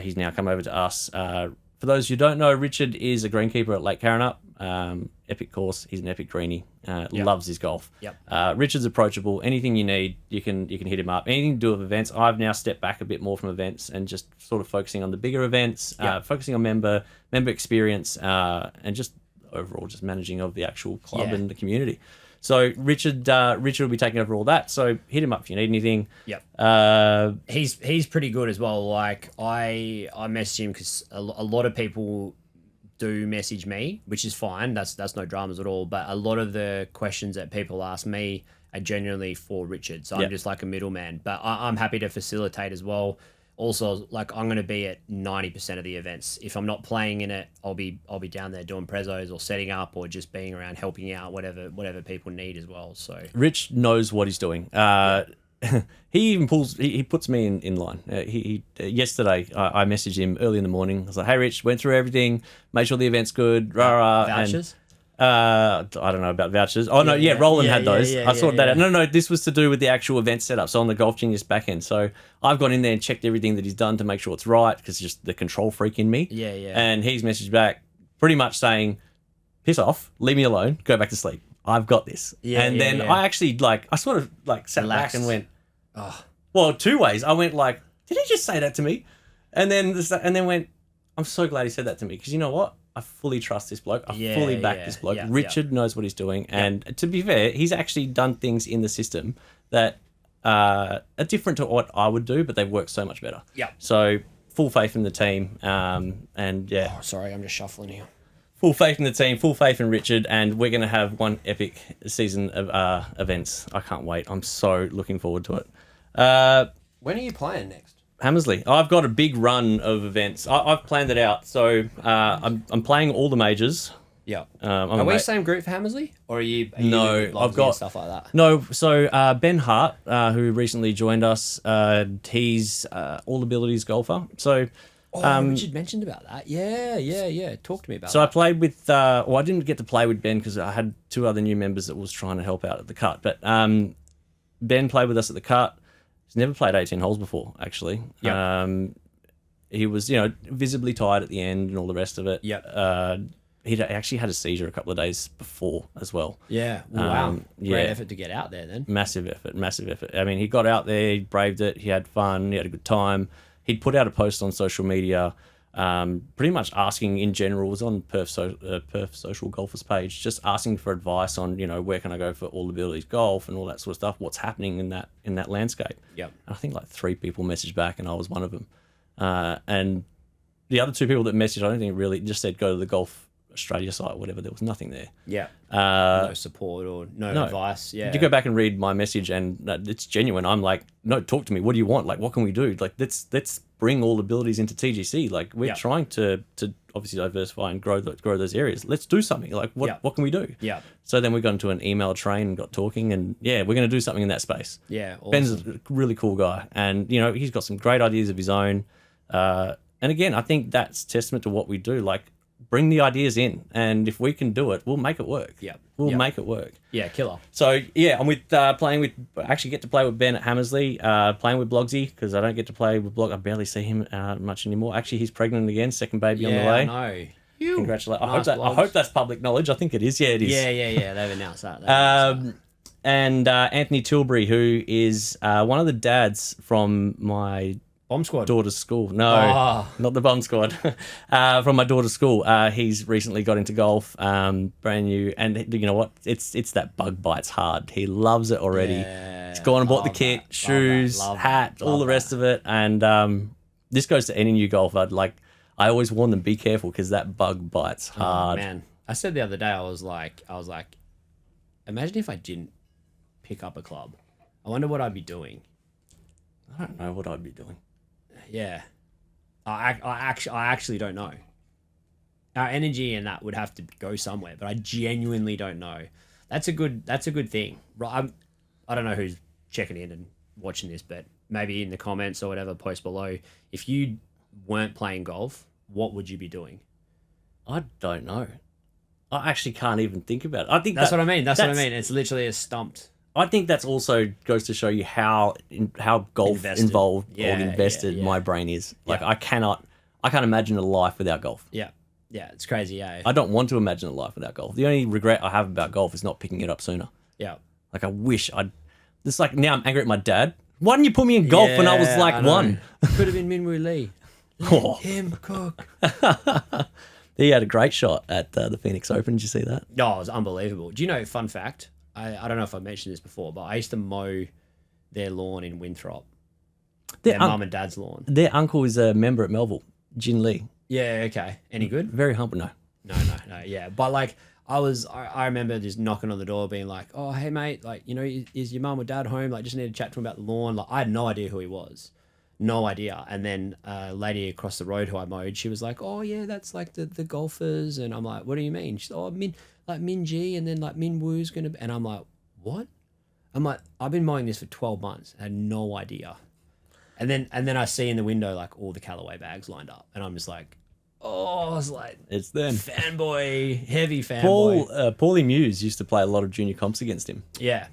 He's now come over to us. For those who don't know, Richard is a greenkeeper at Lake Karrinyup. Epic course. He's an epic greenie. Loves his golf. Yep. Richard's approachable. Anything you need, you can hit him up. Anything to do with events. I've now stepped back a bit more from events and just sort of focusing on the bigger events, focusing on member experience, and just overall just managing of the actual club and the community. So Richard will be taking over all that. So hit him up if you need anything. Yep. He's pretty good as well. Like I messaged him because a lot of people do message me, which is fine. That's no dramas at all. But a lot of the questions that people ask me are genuinely for Richard. So I'm just like a middleman. But I'm happy to facilitate as well. Also, like I'm going to be at 90% of the events. If I'm not playing in it, I'll be down there doing prezos or setting up or just being around helping out, whatever people need as well. So Rich knows what he's doing. He even puts me in line. Yesterday I messaged him early in the morning. I was like, "Hey, Rich, went through everything, made sure the event's good." Vouchers. I don't know about vouchers. Oh no, Roland had those. I sorted that out. No, this was to do with the actual event setup. So on the Golf Genius back end. So I've gone in there and checked everything that he's done to make sure it's right because just the control freak in me. Yeah. And he's messaged back pretty much saying, "Piss off, leave me alone, go back to sleep. I've got this." Then I actually I sort of sat Relaxed. back and went, well, two ways. I went like, did he just say that to me? And then went, I'm so glad he said that to me because you know what? I fully trust this bloke. I fully back this bloke. Richard knows what he's doing. And to be fair, he's actually done things in the system that are different to what I would do, but they've worked so much better. Yeah. So full faith in the team. Oh, sorry, I'm just shuffling here. Full faith in the team, full faith in Richard, and we're going to have one epic season of events. I can't wait. I'm so looking forward to it. When are you playing next? Hammersley. I've got a big run of events. I've planned it out. So I'm playing all the majors. Yeah. Are we same group for Hammersley? Or are you no, I've got stuff like that? No, so Ben Hart, who recently joined us, he's all abilities golfer. So Richard mentioned about that. Yeah. Talk to me about that. So I played with I didn't get to play with Ben because I had two other new members that was trying to help out at the cut. But Ben played with us at the cut. He's never played 18 holes before, actually. Yep. He was, visibly tired at the end and all the rest of it. Yep. He actually had a seizure a couple of days before as well. Yeah. Wow. Great effort to get out there then. Massive effort. I mean, he got out there, he braved it, he had fun, he had a good time. He'd put out a post on social media pretty much asking in general, it was on Perth Social Golfers page, just asking for advice on, where can I go for all abilities golf and all that sort of stuff, what's happening in that landscape. Yep. I think 3 people messaged back and I was one of them. And the other 2 people that messaged, I don't think really just said go to the Golf Australia site or whatever. There was nothing there. Yeah. No support or no advice. Yeah. You go back and read my message and it's genuine. I'm like, no, talk to me. What do you want? What can we do? Let's bring all abilities into TGC. We're trying to obviously diversify and grow those areas. Let's do something. What can we do? Yeah. So then we got into an email train and got talking and we're going to do something in that space. Yeah. Awesome. Ben's a really cool guy and, he's got some great ideas of his own. And again, I think that's testament to what we do. Bring the ideas in, and if we can do it, we'll make it work. Yeah, we'll make it work. Yeah, killer. So I'm with playing with. I actually get to play with Ben at Hammersley. Playing with Blogsy because I don't get to play with Blog. I barely see him much anymore. Actually, he's pregnant again, second baby on the way. I know. Congratulations! I hope that's public knowledge. I think it is. Yeah, it is. Yeah. They've announced that. And Anthony Tilbury, who is one of the dads from my Bomb Squad. Daughter's school. No, not the Bomb Squad. From my daughter's school. He's recently got into golf, brand new. And you know what? It's that bug bites hard. He loves it already. Yeah, he's gone and bought the kit, shoes, hat, all the rest of it. And this goes to any new golfer. I always warn them, be careful because that bug bites hard. Oh, man. I said the other day, I was like, imagine if I didn't pick up a club. I wonder what I'd be doing. I don't know what I'd be doing. Yeah, I actually don't know. Our energy and that would have to go somewhere, but I genuinely don't know. That's a good thing. Right? I don't know who's checking in and watching this, but maybe in the comments or whatever, post below. If you weren't playing golf, what would you be doing? I don't know. I actually can't even think about it. I think that's what I mean. That's what I mean. It's literally a stumped. I think that's also goes to show you how golf involved or invested my brain is. I can't imagine a life without golf. Yeah. Yeah, it's crazy. Yeah, I don't want to imagine a life without golf. The only regret I have about golf is not picking it up sooner. yeah. Like I wish I'd. It's like now I'm angry at my dad. Why didn't you put me in golf when I was like one? Could have been Minwoo Lee. Oh. Him cook. He had a great shot at the Phoenix Open. Did you see that? Oh, it was unbelievable. Do you know? Fun fact. I don't know if I mentioned this before, but I used to mow their lawn in Winthrop. Their mum and dad's lawn. Their uncle is a member at Melville, Jin Lee. Yeah. Okay. Any good? Very humble. No. No. Yeah, but like I remember just knocking on the door, being like, "Oh, hey mate, like is your mum or dad home? Like, just need to chat to him about the lawn." Like, I had no idea who he was, no idea. And then a lady across the road who I mowed, she was like, "Oh yeah, that's like the golfers." And I'm like, "What do you mean?" She's like, "Oh, Min G, and then like Min Woo's gonna." And I'm like, "What?" I'm like, "I've been mowing this for 12 months. I had no idea." And then I see in the window like all the Callaway bags lined up, and I'm just like, oh, I was like, it's them. Fanboy, heavy fanboy. Paulie Muse used to play a lot of junior comps against him. Yeah.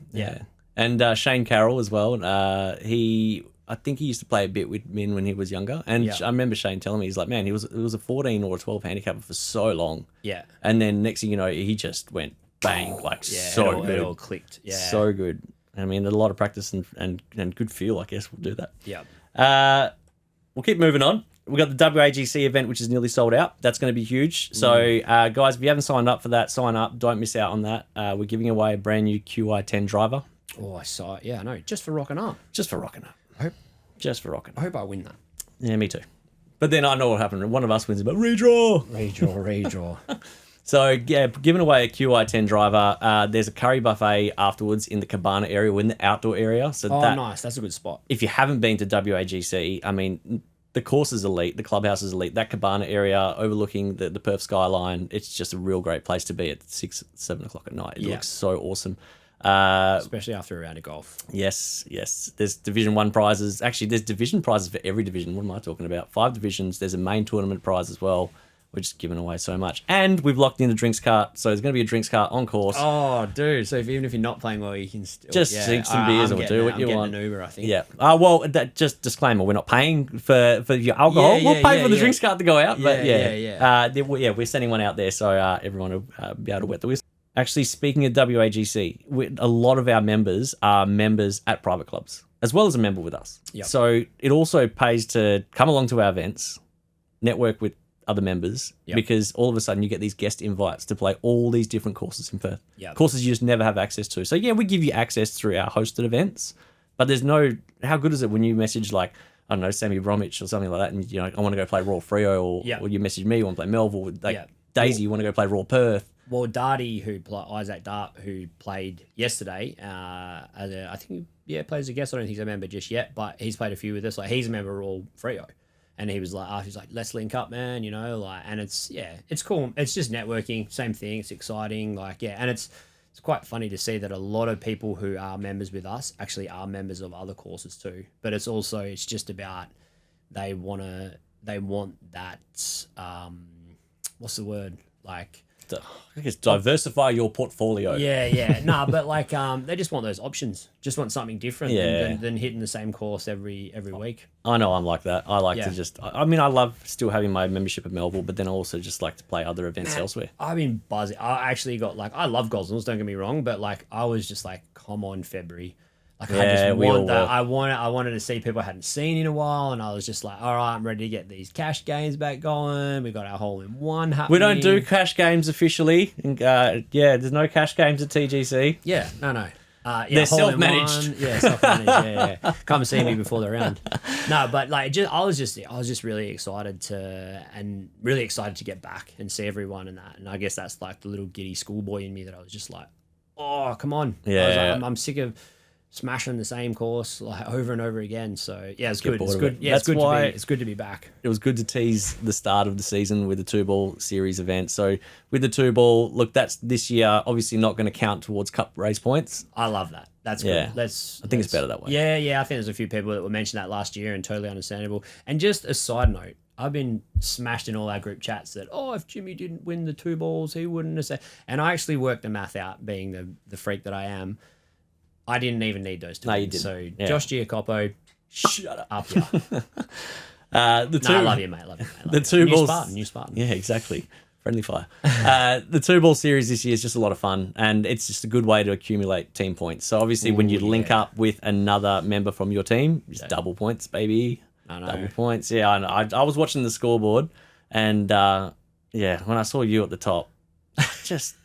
And Shane Carroll as well. I think he used to play a bit with Min when he was younger. And I remember Shane telling me, he's like, man, it was a 14 or a 12 handicapper for so long. Yeah. And then next thing you know, he just went bang, like so good. It all clicked. Yeah. So good. I mean, a lot of practice and good feel, I guess, will do that. Yeah. We'll keep moving on. We've got the WAGC event, which is nearly sold out. That's going to be huge. So, guys, if you haven't signed up for that, sign up. Don't miss out on that. We're giving away a brand new QI10 driver. Oh, I saw it. Yeah, I know. Just for rocking up. Just for rocking up. Just for rocking up. I hope I win that. Yeah, me too. But then I know what happened. One of us wins, but redraw. Redraw. So, yeah, giving away a QI10 driver. There's a curry buffet afterwards in the cabana area. We're in the outdoor area. So nice. That's a good spot. If you haven't been to WAGC, I mean, the course is elite. The clubhouse is elite. That cabana area overlooking the Perth skyline, it's just a real great place to be at 6, 7 o'clock at night. It looks so awesome. Especially after a round of golf. Yes. There's Division 1 prizes. Actually, there's division prizes for every division. What am I talking about? 5 divisions. There's a main tournament prize as well. We're just giving away so much. And we've locked in the drinks cart. So there's going to be a drinks cart on course. Oh, dude. So even if you're not playing well, you can still... Just drink some beers or do what you want. I'm getting an Uber, I think. Yeah. Well, just disclaimer. We're not paying for your alcohol. We'll pay for the drinks cart to go out. But we're sending one out there so everyone will be able to wet the whistle. Actually, speaking of WAGC, a lot of our members are members at private clubs, as well as a member with us. Yep. So it also pays to come along to our events, network with other members, because all of a sudden you get these guest invites to play all these different courses in Perth. Courses you just never have access to. So yeah, we give you access through our hosted events, but there's no... How good is it when you message like, I don't know, Sammy Bromwich or something like that, and I want to go play Royal Freo, or you message me, you want to play Melville, Daisy, you want to go play Royal Perth. Well, Darty, Isaac Dart, who played yesterday, I think he plays as a guest. I don't think he's a member just yet, but he's played a few with us. Like, he's a member of Royal Freo. And he was like, let's link up, man, and it's cool. It's just networking, same thing. It's exciting, and it's quite funny to see that a lot of people who are members with us actually are members of other courses too. But it's just about they want that, what's the word? Like, I guess diversify your portfolio. No, but they just want those options. Just want something different than hitting the same course every week. I know I'm like that. I like to just... I mean, I love still having my membership at Melville, but then I also just like to play other events elsewhere. I've been buzzing. I actually got I love Gosnells, don't get me wrong, but I was just like, come on, February. I just want that. I wanted to see people I hadn't seen in a while, and I was just like, all right, I'm ready to get these cash games back going. We got our hole-in-one happening. We don't do cash games officially. There's no cash games at TGC. Yeah, no. They're self-managed. Self-managed. Come see me before the round. No, but I was just really excited to get back and see everyone and that. And I guess that's like the little giddy schoolboy in me that I was just like, oh, come on. Yeah. I'm sick of smashing the same course over and over again. So yeah, it's good. It's good. Yeah, it's good to be back. It was good to tease the start of the season with the 2-ball series event. So with the 2-ball, look, that's this year obviously not going to count towards Cup Race points. I love that. That's good. I think it's better that way. Yeah. I think there's a few people that were mentioned that last year, and totally understandable. And just a side note, I've been smashed in all our group chats that, if Jimmy didn't win the 2 balls, he wouldn't have said. And I actually worked the math out, being the freak that I am. I didn't even need those 2 wins. You didn't. So Josh Giacopo, shut up, yeah. I love you, mate. Love you. The 2 balls. New Spartan. Yeah, exactly. Friendly fire. The 2-ball series this year is just a lot of fun, and it's just a good way to accumulate team points. So obviously, when you link up with another member from your team, it's double points, baby. I know. Double points. Yeah, I know. I was watching the scoreboard, and when I saw you at the top, just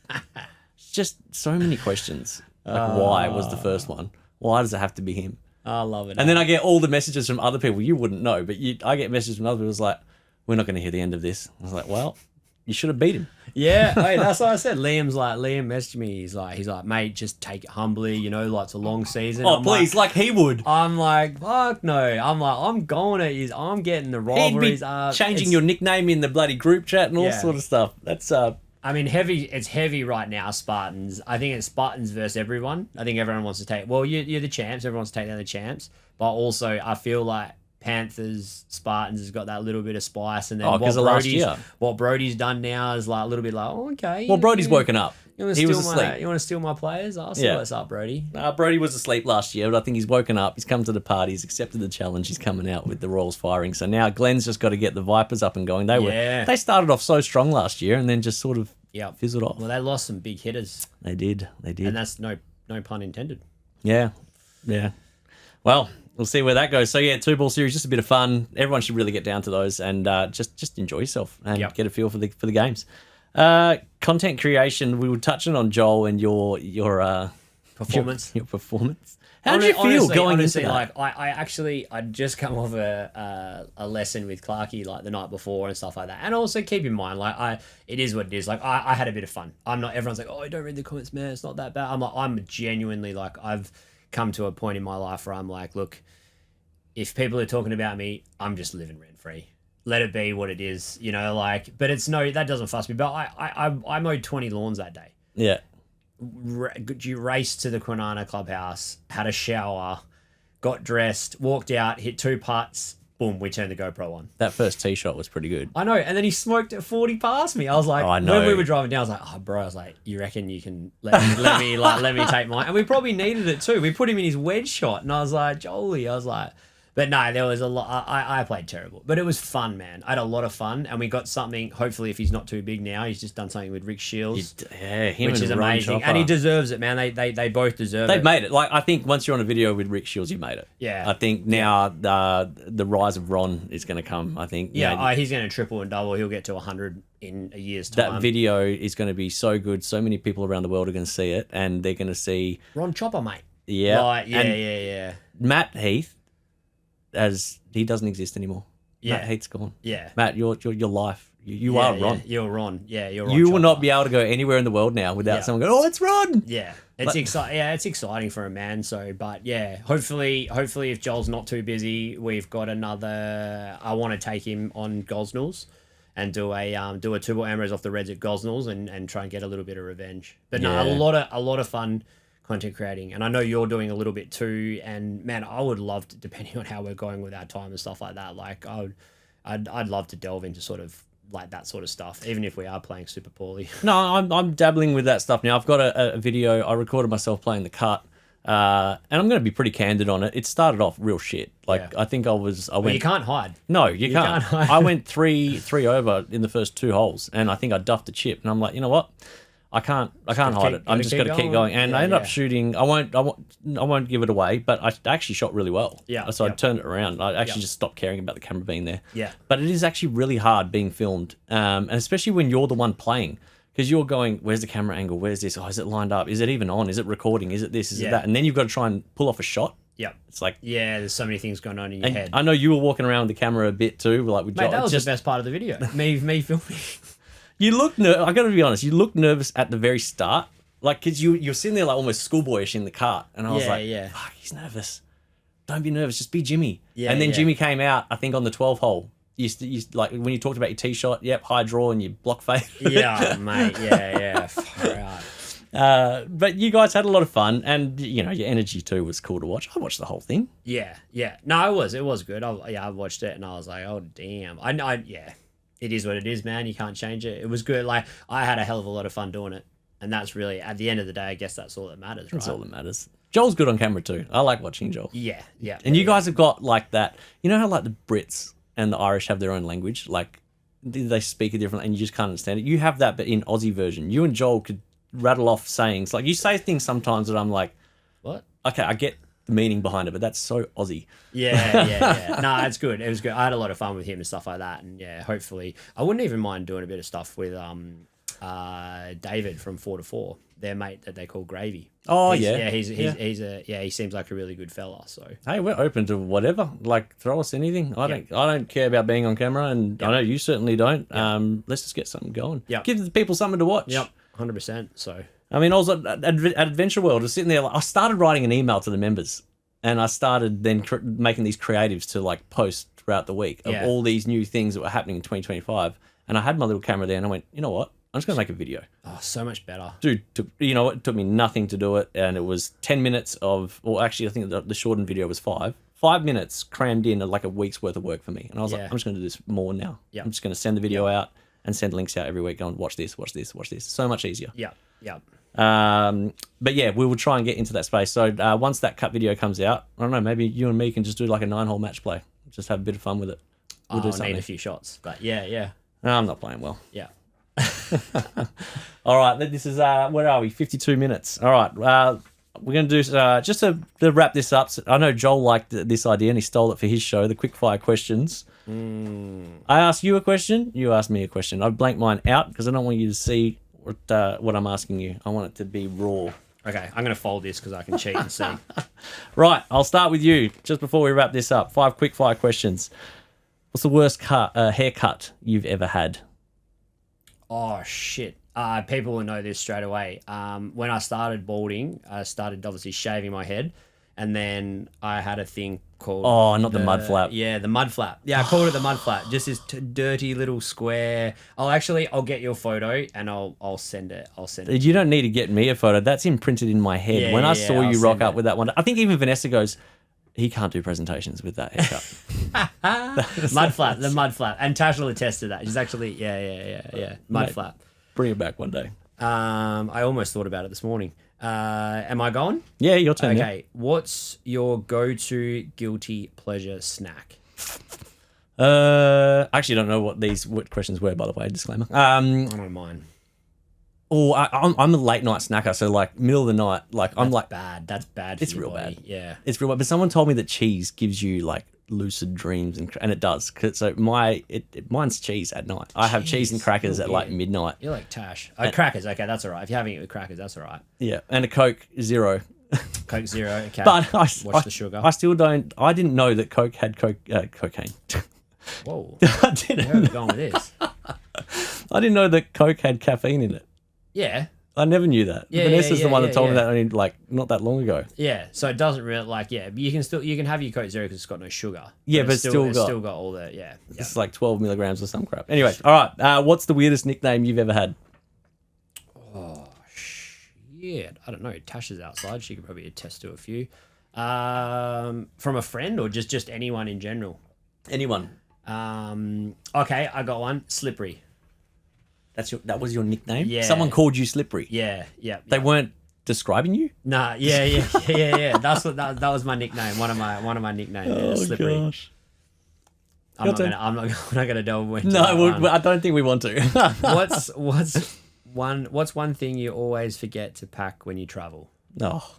so many questions. Like, why was the first one? Why does it have to be him? I love it. And then I get all the messages from other people. You wouldn't know, but I get messages from other people. It's like, we're not going to hear the end of this. I was like, well, you should have beat him. Yeah, hey, that's what I said. Liam messaged me. He's like, mate, just take it humbly. You know, like it's a long season. Oh, please, like he would. I'm like, fuck no. I'm like, I'm going at his. I'm getting the rivalries. Changing your nickname in the bloody group chat and all sort of stuff. That's I mean, heavy. It's heavy right now. Spartans. I think it's Spartans versus everyone. I think everyone wants to take. Well, you're the champs. Everyone wants to take down the champs. But also, I feel like Panthers, Spartans has got that little bit of spice, and then what Brody's done now is like a little bit like, oh, okay. Well, Brody's woken up. He was asleep. You want to steal my players? I'll see what's up, Brody. Brody was asleep last year, but I think he's woken up. He's come to the party. He's accepted the challenge. He's coming out with the Royals firing. So now Glenn's just got to get the Vipers up and going. They started off so strong last year, and then just sort of fizzled off. Well, they lost some big hitters. They did, and that's no pun intended. Yeah. Well, we'll see where that goes. So, 2-ball series, just a bit of fun. Everyone should really get down to those and just enjoy yourself and get a feel for the games. Content creation, we were touching on Joel and your performance. Your performance. How did you feel going into that? Like, I'd just come off a lesson with Clarkey like the night before and stuff like that. And also keep in mind, like it is what it is. Like I had a bit of fun. I'm not. Everyone's like, oh, don't read the comments, man. It's not that bad. I'm genuinely like I've come to a point in my life where I'm like, look, if people are talking about me, I'm just living rent free. Let it be what it is, you know. Like, but that doesn't fuss me. But I mowed 20 lawns that day. Yeah. You raced to the Kwinana clubhouse, had a shower, got dressed, walked out, hit 2 putts, boom, we turned the GoPro on. That first tee shot was pretty good. I know, and then he smoked at 40 past me. I was like, when we were driving down, I was like, oh, bro, I was like, you reckon you can let me take mine? And we probably needed it too. We put him in his wedge shot, and I was like, Jolie, I was like. But no, there was a lot. I played terrible, but it was fun, man. I had a lot of fun, and we got something. Hopefully, if he's not too big now, he's just done something with Rick Shields, which is amazing, and he deserves it, man. They both deserve it. They've made it. Like I think once you're on a video with Rick Shields, you made it. Yeah. I think now the rise of Ron is going to come. I think. Yeah, he's going to triple and double. He'll get to 100 in a year's time. That video is going to be so good. So many people around the world are going to see it, and they're going to see Ron Chopper, mate. Yeah. Like, yeah. Matt Heath. As he doesn't exist anymore. Yeah. Matt Heath's gone. Yeah. Matt, your life. You are Ron. You're Ron. Yeah, you're Ron. You will not be able to go anywhere in the world now without someone going, oh, it's Ron. Yeah. It's exciting. Yeah, it's exciting for a man. So, but yeah, hopefully if Joel's not too busy, we've got another. I want to take him on Gosnells and do a 2-ball Ambrose off the Reds at Gosnells and try and get a little bit of revenge. But no, a lot of fun content creating, and I know you're doing a little bit too, and man, I would love to, depending on how we're going with our time and stuff like that, like I'd love to delve into sort of like that sort of stuff, even if we are playing super poorly. No, I'm dabbling with that stuff now. I've got a video I recorded myself playing the cut, and I'm going to be pretty candid on it. It started off real shit. Like I think I went. You can't hide. No, you can't. Hide. I went three over in the first 2 holes, and I think I duffed a chip, and I'm like, you know what? I can't hide it. I'm just going to keep going. And I ended up shooting. I won't give it away, but I actually shot really well. Yeah. So I turned it around. I actually just stopped caring about the camera being there. Yeah. But it is actually really hard being filmed, and especially when you're the one playing, because you're going, where's the camera angle? Where's this? Oh, is it lined up? Is it even on? Is it recording? Is it this? Is it that? And then you've got to try and pull off a shot. Yeah. It's like there's so many things going on in your head. I know you were walking around with the camera a bit too, like with Mate, that was the best part of the video. me filming. You look I got to be honest. You look nervous at the very start, like because you're sitting there like almost schoolboyish in the cart, and I was like, "Fuck, he's nervous. Don't be nervous. Just be Jimmy." Yeah. And then Jimmy came out. I think on the 12th hole. You like when you talked about your tee shot. Yep, high draw and you block fade. Yeah, mate. Yeah. Right. But you guys had a lot of fun, and you know your energy too was cool to watch. I watched the whole thing. Yeah. No, it was good. I watched it, and I was like, oh damn. It is what it is, man. You can't change it. It was good. Like, I had a hell of a lot of fun doing it. And that's really, at the end of the day, I guess that's all that matters, right? That's all that matters. Joel's good on camera too. I like watching Joel. Yeah. And you guys have got like that, you know how like the Brits and the Irish have their own language? Like, they speak a different, and you just can't understand it. You have that, but in Aussie version, you and Joel could rattle off sayings. Like, you say things sometimes that I'm like, What? okay, I get the meaning behind it, but that's so Aussie. Yeah. No, it's good. It was good. I had a lot of fun with him and stuff like that. And yeah, hopefully, I wouldn't even mind doing a bit of stuff with David from 4 to 4, their mate that they call Gravy. Oh, he seems like a really good fella. So Hey, we're open to whatever. Like, throw us anything. I don't care about being on camera, and I know you certainly don't. Let's just get something going. Yep. Give the people something to watch. Yep, 100%. So I mean, I was at Adventure World, just sitting there. I started writing an email to the members, and I started then making these creatives to like post throughout the week of all these new things that were happening in 2025. And I had my little camera there, and I went, you know what? I'm just going to make a video. Oh, so much better. Dude, you know what? It took me nothing to do it, and it was 10 minutes of, well, actually, I think the shortened video was 5. 5 minutes crammed in like a week's worth of work for me. And I was like, I'm just going to do this more now. Yeah. I'm just going to send the video out and send links out every week going, watch this, watch this, watch this. So much easier. Yeah. But yeah, we will try and get into that space. So once that cut video comes out, I don't know, maybe you and me can just do like a 9-hole match play. Just have a bit of fun with it. We'll do something. Need a few shots, but yeah. No, I'm not playing well. Yeah. All right, this is, where are we? 52 minutes. All right. We're going to do, just to wrap this up. So I know Joel liked this idea and he stole it for his show, the quickfire questions. I asked you a question. You asked me a question. I blanked mine out because I don't want you to see what I'm asking you. I want it to be raw. Okay, I'm going to fold this because I can cheat and see. Right, I'll start with you just before we wrap this up. 5 quickfire questions. What's the worst haircut you've ever had? Oh, shit. People will know this straight away. When I started balding, I started obviously shaving my head, and then I had a thing called... Oh, not the mud flap. Yeah, the mud flap. Yeah, I called it the mud flap. Just this dirty little square. I'll get your photo and I'll send it. You don't need to get me a photo. That's imprinted in my head. When I saw you rock up with that one, I think even Vanessa goes, he can't do presentations with that haircut. Mud flap, the mud flap. And Tash will attest to that. She's actually, yeah. Mud flap. Bring it back one day. I almost thought about it this morning. Am I going? Yeah, your turn. Okay. Yeah. What's your go-to guilty pleasure snack? I actually don't know what questions were, by the way. Disclaimer. I don't mind. Oh, I'm a late night snacker, so like middle of the night, like I'm like bad. That's bad. It's for your real body. bad. Yeah, it's real bad. But someone told me that cheese gives you like lucid dreams, and it does. So mine's cheese at night. I have cheese and crackers at like midnight. You're like Tash. Crackers. Okay, that's all right. If you're having it with crackers, that's all right. Yeah, and a Coke Zero. Coke Zero. Okay. But watch the sugar. I still don't. I didn't know that Coke had cocaine. Whoa. I didn't. Where are we going with this? I didn't know that Coke had caffeine in it. Yeah. I never knew that. Yeah, Vanessa's the one that told yeah. me that only like not that long ago. Yeah, so it doesn't really you can have your Coke Zero because it's got no sugar. Yeah, but it's still got all the It's like 12 milligrams or some crap. Anyway, all right. What's the weirdest nickname you've ever had? Oh shit, I don't know. Tash is outside. She could probably attest to a few. From a friend or just anyone in general. Anyone. Okay, I got one. Slippery. That was your nickname? Yeah. Someone called you Slippery? Yeah. They weren't describing you? Nah, yeah. That's what that was my nickname. One of my nicknames. Slippery. Gosh. I'm not gonna delve into No, I don't think we want to. What's one thing you always forget to pack when you travel? Oh,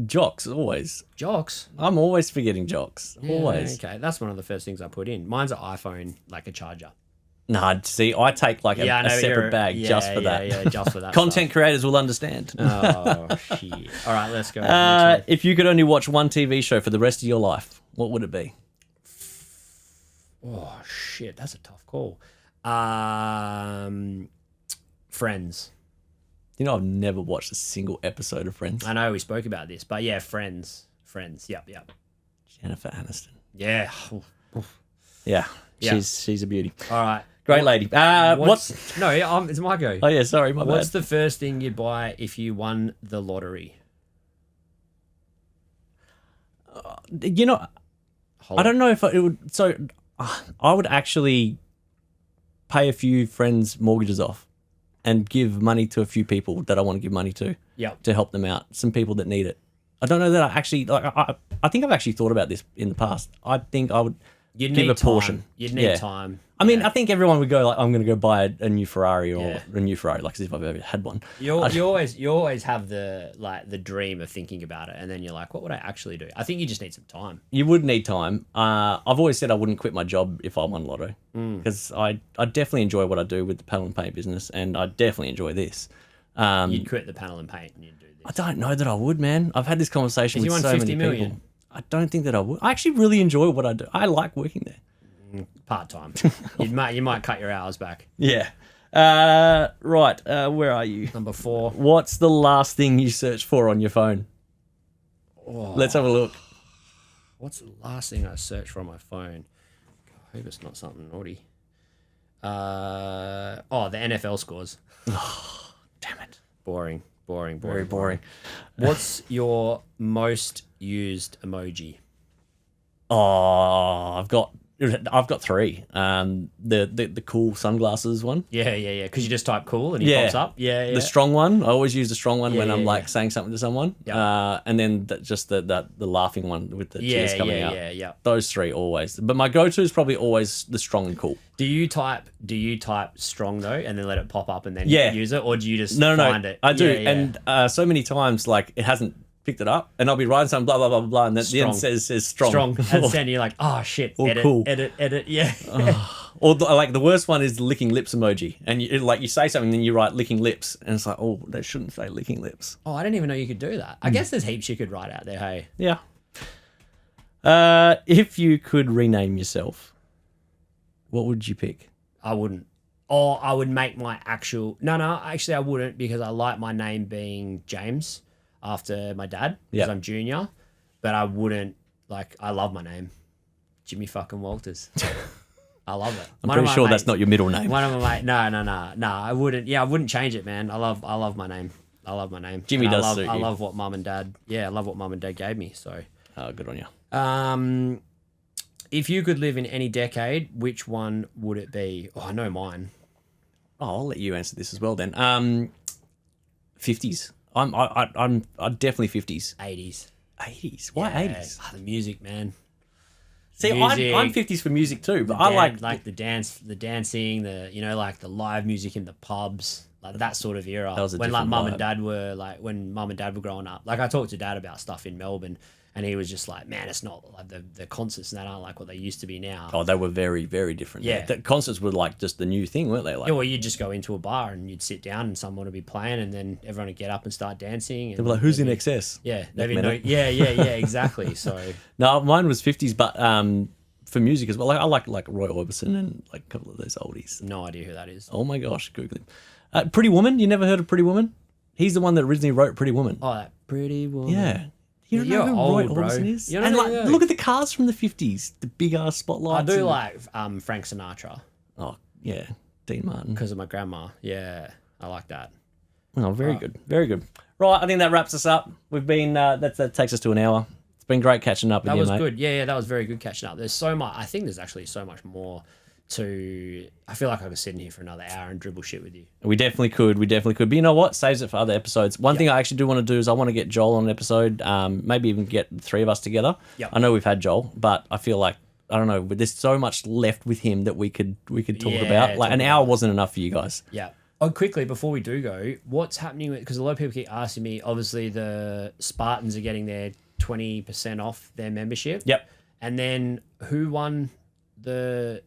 jocks, always. Jocks? I'm always forgetting jocks. Yeah, always. Okay, that's one of the first things I put in. Mine's an iPhone, like a charger. Nah, see, I take like a separate bag just for that. Yeah, just for that. Content creators will understand. Oh, shit. All right, let's go. If you could only watch one TV show for the rest of your life, what would it be? Oh, shit. That's a tough call. Friends. You know, I've never watched a single episode of Friends. I know we spoke about this, but yeah, Friends. Yep. Jennifer Aniston. Yeah. Yeah. She's a beauty. All right. Great lady. It's my go. Oh, yeah, sorry, my bad. What's the first thing you'd buy if you won the lottery? You know, I don't know if it would... So, I would actually pay a few friends' mortgages off and give money to a few people that I want to give money to. Yep. To help them out. Some people that need it. I don't know that I actually... I think I've actually thought about this in the past. I think I would You'd give need a portion. time. You'd need time. I mean, I think everyone would go like, I'm going to go buy a new Ferrari or Yeah. a new Ferrari, like as if I've ever had one. You always have the dream of thinking about it, and then you're like, what would I actually do? I think you just need some time. You would need time. I've always said I wouldn't quit my job if I won lotto because I definitely enjoy what I do with the panel and paint business, and I definitely enjoy this. You'd quit the panel and paint and you'd do this. I don't know that I would, man. I've had this conversation with you won so 50 many million. people. I don't think that I would. I actually really enjoy what I do. I like working there. Part time. you might cut your hours back. Yeah. Right. Where are you? Number 4. What's the last thing you searched for on your phone? Oh, Let's have a look. what's the last thing I searched for on my phone? I hope it's not something naughty. The NFL scores. Damn it. Boring. Very boring. What's your most used emoji? Oh, I've got 3. The cool sunglasses one. Yeah. Because you just type cool and he pops up. Yeah. The strong one. I always use the strong one when I'm yeah. saying something to someone. Yeah. And then the laughing one with the tears coming out. Yeah. Those 3 always. But my go-to is probably always the strong and cool. Do you type strong though, and then let it pop up and then Yeah. use it, or do you just No, find it? I do. Yeah. And so many times, like, it hasn't picked it up, and I'll be writing something, blah, blah, blah, blah, and then the end says strong. And then you're like, oh shit, Or edit, cool. edit, yeah. Or the worst one is the licking lips emoji, and you say something, then you write licking lips, and it's like, oh, that shouldn't say licking lips. Oh, I didn't even know you could do that. I guess there's heaps you could write out there. Hey, Yeah. If you could rename yourself, what would you pick? I wouldn't. Or I would make my actual. No, actually, I wouldn't, because I like my name being James after my dad, because Yep. I'm junior. But I wouldn't, like, I love my name, Jimmy fucking Walters. I love it. I'm pretty sure that's not your middle name. One of my no. I wouldn't. Yeah, I wouldn't change it, man. I love my name. I love my name. Jimmy And does I love, suit I you. love what mum and dad. Yeah, I love what mum and dad gave me. So, Oh, good on you. if you could live in any decade, which one would it be? Oh, I know mine. Oh, I'll let you answer this as well then. 50s. I'm definitely 50s. 80s. 80s. Why Yeah. 80s? Oh, the music, man. See, Music. I'm 50s for music too, but I like the dancing, like the live music in the pubs, like that sort of era. That was a when like different mum and vibe. dad were growing up. Like, I talked to dad about stuff in Melbourne, and he was just like, man, it's not like the concerts and that aren't like what they used to be now. Oh, they were very, very different. Yeah. The concerts were like just the new thing, weren't they? Like, Yeah, well, you'd just go into a bar and you'd sit down and someone would be playing, and then everyone would get up and start dancing. they And were like, who's in they'd be- excess? Yeah, Neck minute. yeah, exactly. So No, mine was 50s, but for music as well. Like, I like Roy Orbison and like a couple of those oldies. no idea who that is. Oh my gosh, Google him. Pretty Woman. You never heard of Pretty Woman? He's the one that originally wrote Pretty Woman. Oh, that pretty woman. Yeah. You don't You're know who old, Roy bro. Orbison is? You don't And know like, who- look at the cars from the 50s, the big ass I spotlights. do and- like Frank Sinatra Oh yeah, Dean Martin. because of my grandma. Yeah, I like that. Oh, very good, very good. Right, I think that wraps us up. We've been that takes us to an hour. It's been great catching up with That you, was mate. good. Yeah, that was very good catching up. There's so much. I think there's actually so much more to. I feel like I could sit in here for another hour and dribble shit with you. We definitely could. But you know what? Saves it for other episodes. One thing I actually do want to do is I want to get Joel on an episode. Maybe even get the 3 of us together. Yep. I know we've had Joel, but I feel like I don't know. But there's so much left with him that we could talk Yeah, about. Like talk an about hour it. wasn't enough for you guys. Yeah. Oh, quickly before we do go, what's happening with? Because a lot of people keep asking me. Obviously, the Spartans are getting their 20% off their membership. Yep. And then who won the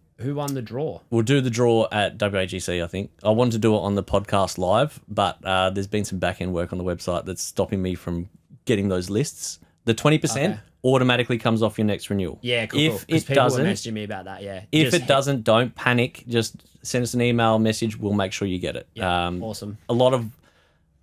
draw? We'll do the draw at WAGC, I think. I wanted to do it on the podcast live, but there's been some back-end work on the website that's stopping me from getting those lists. The 20% automatically comes off your next renewal. Yeah, cool. If cool. 'Cause it people doesn't, were messaging me about that. Yeah. if Just it doesn't, don't panic. Just send us an email message. We'll make sure you get it. awesome. A lot of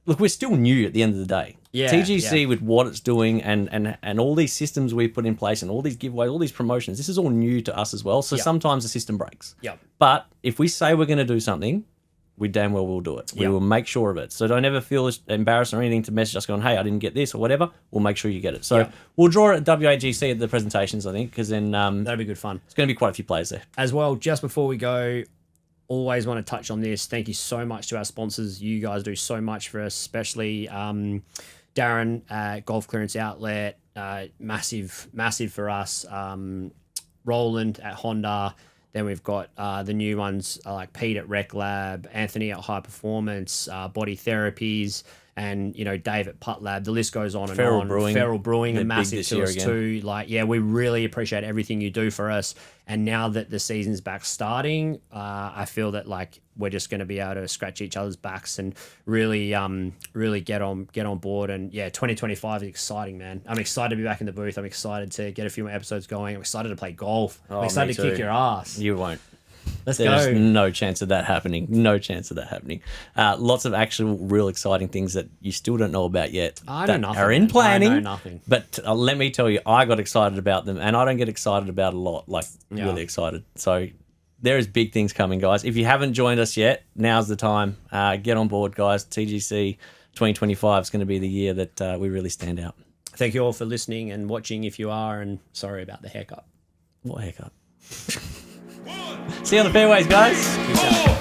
look, we're still new at the end of the day. Yeah, TGC yeah. with what it's doing and all these systems we've put in place and all these giveaways, all these promotions. This is all new to us as well. So sometimes the system breaks. Yep. But if we say we're going to do something, we damn well will do it. We Yep. will make sure of it. So don't ever feel embarrassed or anything to message us going, hey, I didn't get this or whatever. We'll make sure you get it. So Yep. we'll draw it at WAGC at the presentations, I think, because then That'd be good fun. it's going to be quite a few players there. As well, just before we go, always want to touch on this. Thank you so much to our sponsors. You guys do so much for us, especially Darren at Golf Clearance Outlet. Massive for us. Roland at Honda. Then we've got the new ones like Pete at Rec Lab, Anthony at High Performance, Body Therapies, and Dave at Putt Lab. The list goes on and Feral on. Brewing. Feral Brewing They're are big massive this to year us again. too. Like, yeah, we really appreciate everything you do for us. And now that the season's back starting, I feel that like we're just going to be able to scratch each other's backs and really get on board. And yeah, 2025 is exciting, man. I'm excited to be back in the booth. I'm excited to get a few more episodes going. I'm excited to play golf. I'm excited to kick your ass. You won't. Let's There's go. no chance of that happening. No chance of that happening. Lots of actual, real exciting things that you still don't know about yet. I know that nothing, are in man. planning. I know nothing. But let me tell you, I got excited about them, and I don't get excited about a lot. Like really excited. So there is big things coming, guys. If you haven't joined us yet, now's the time. Get on board, guys. TGC 2025 is going to be the year that we really stand out. Thank you all for listening and watching if you are, and sorry about the haircut. What haircut? See you on the fairways, guys. Four,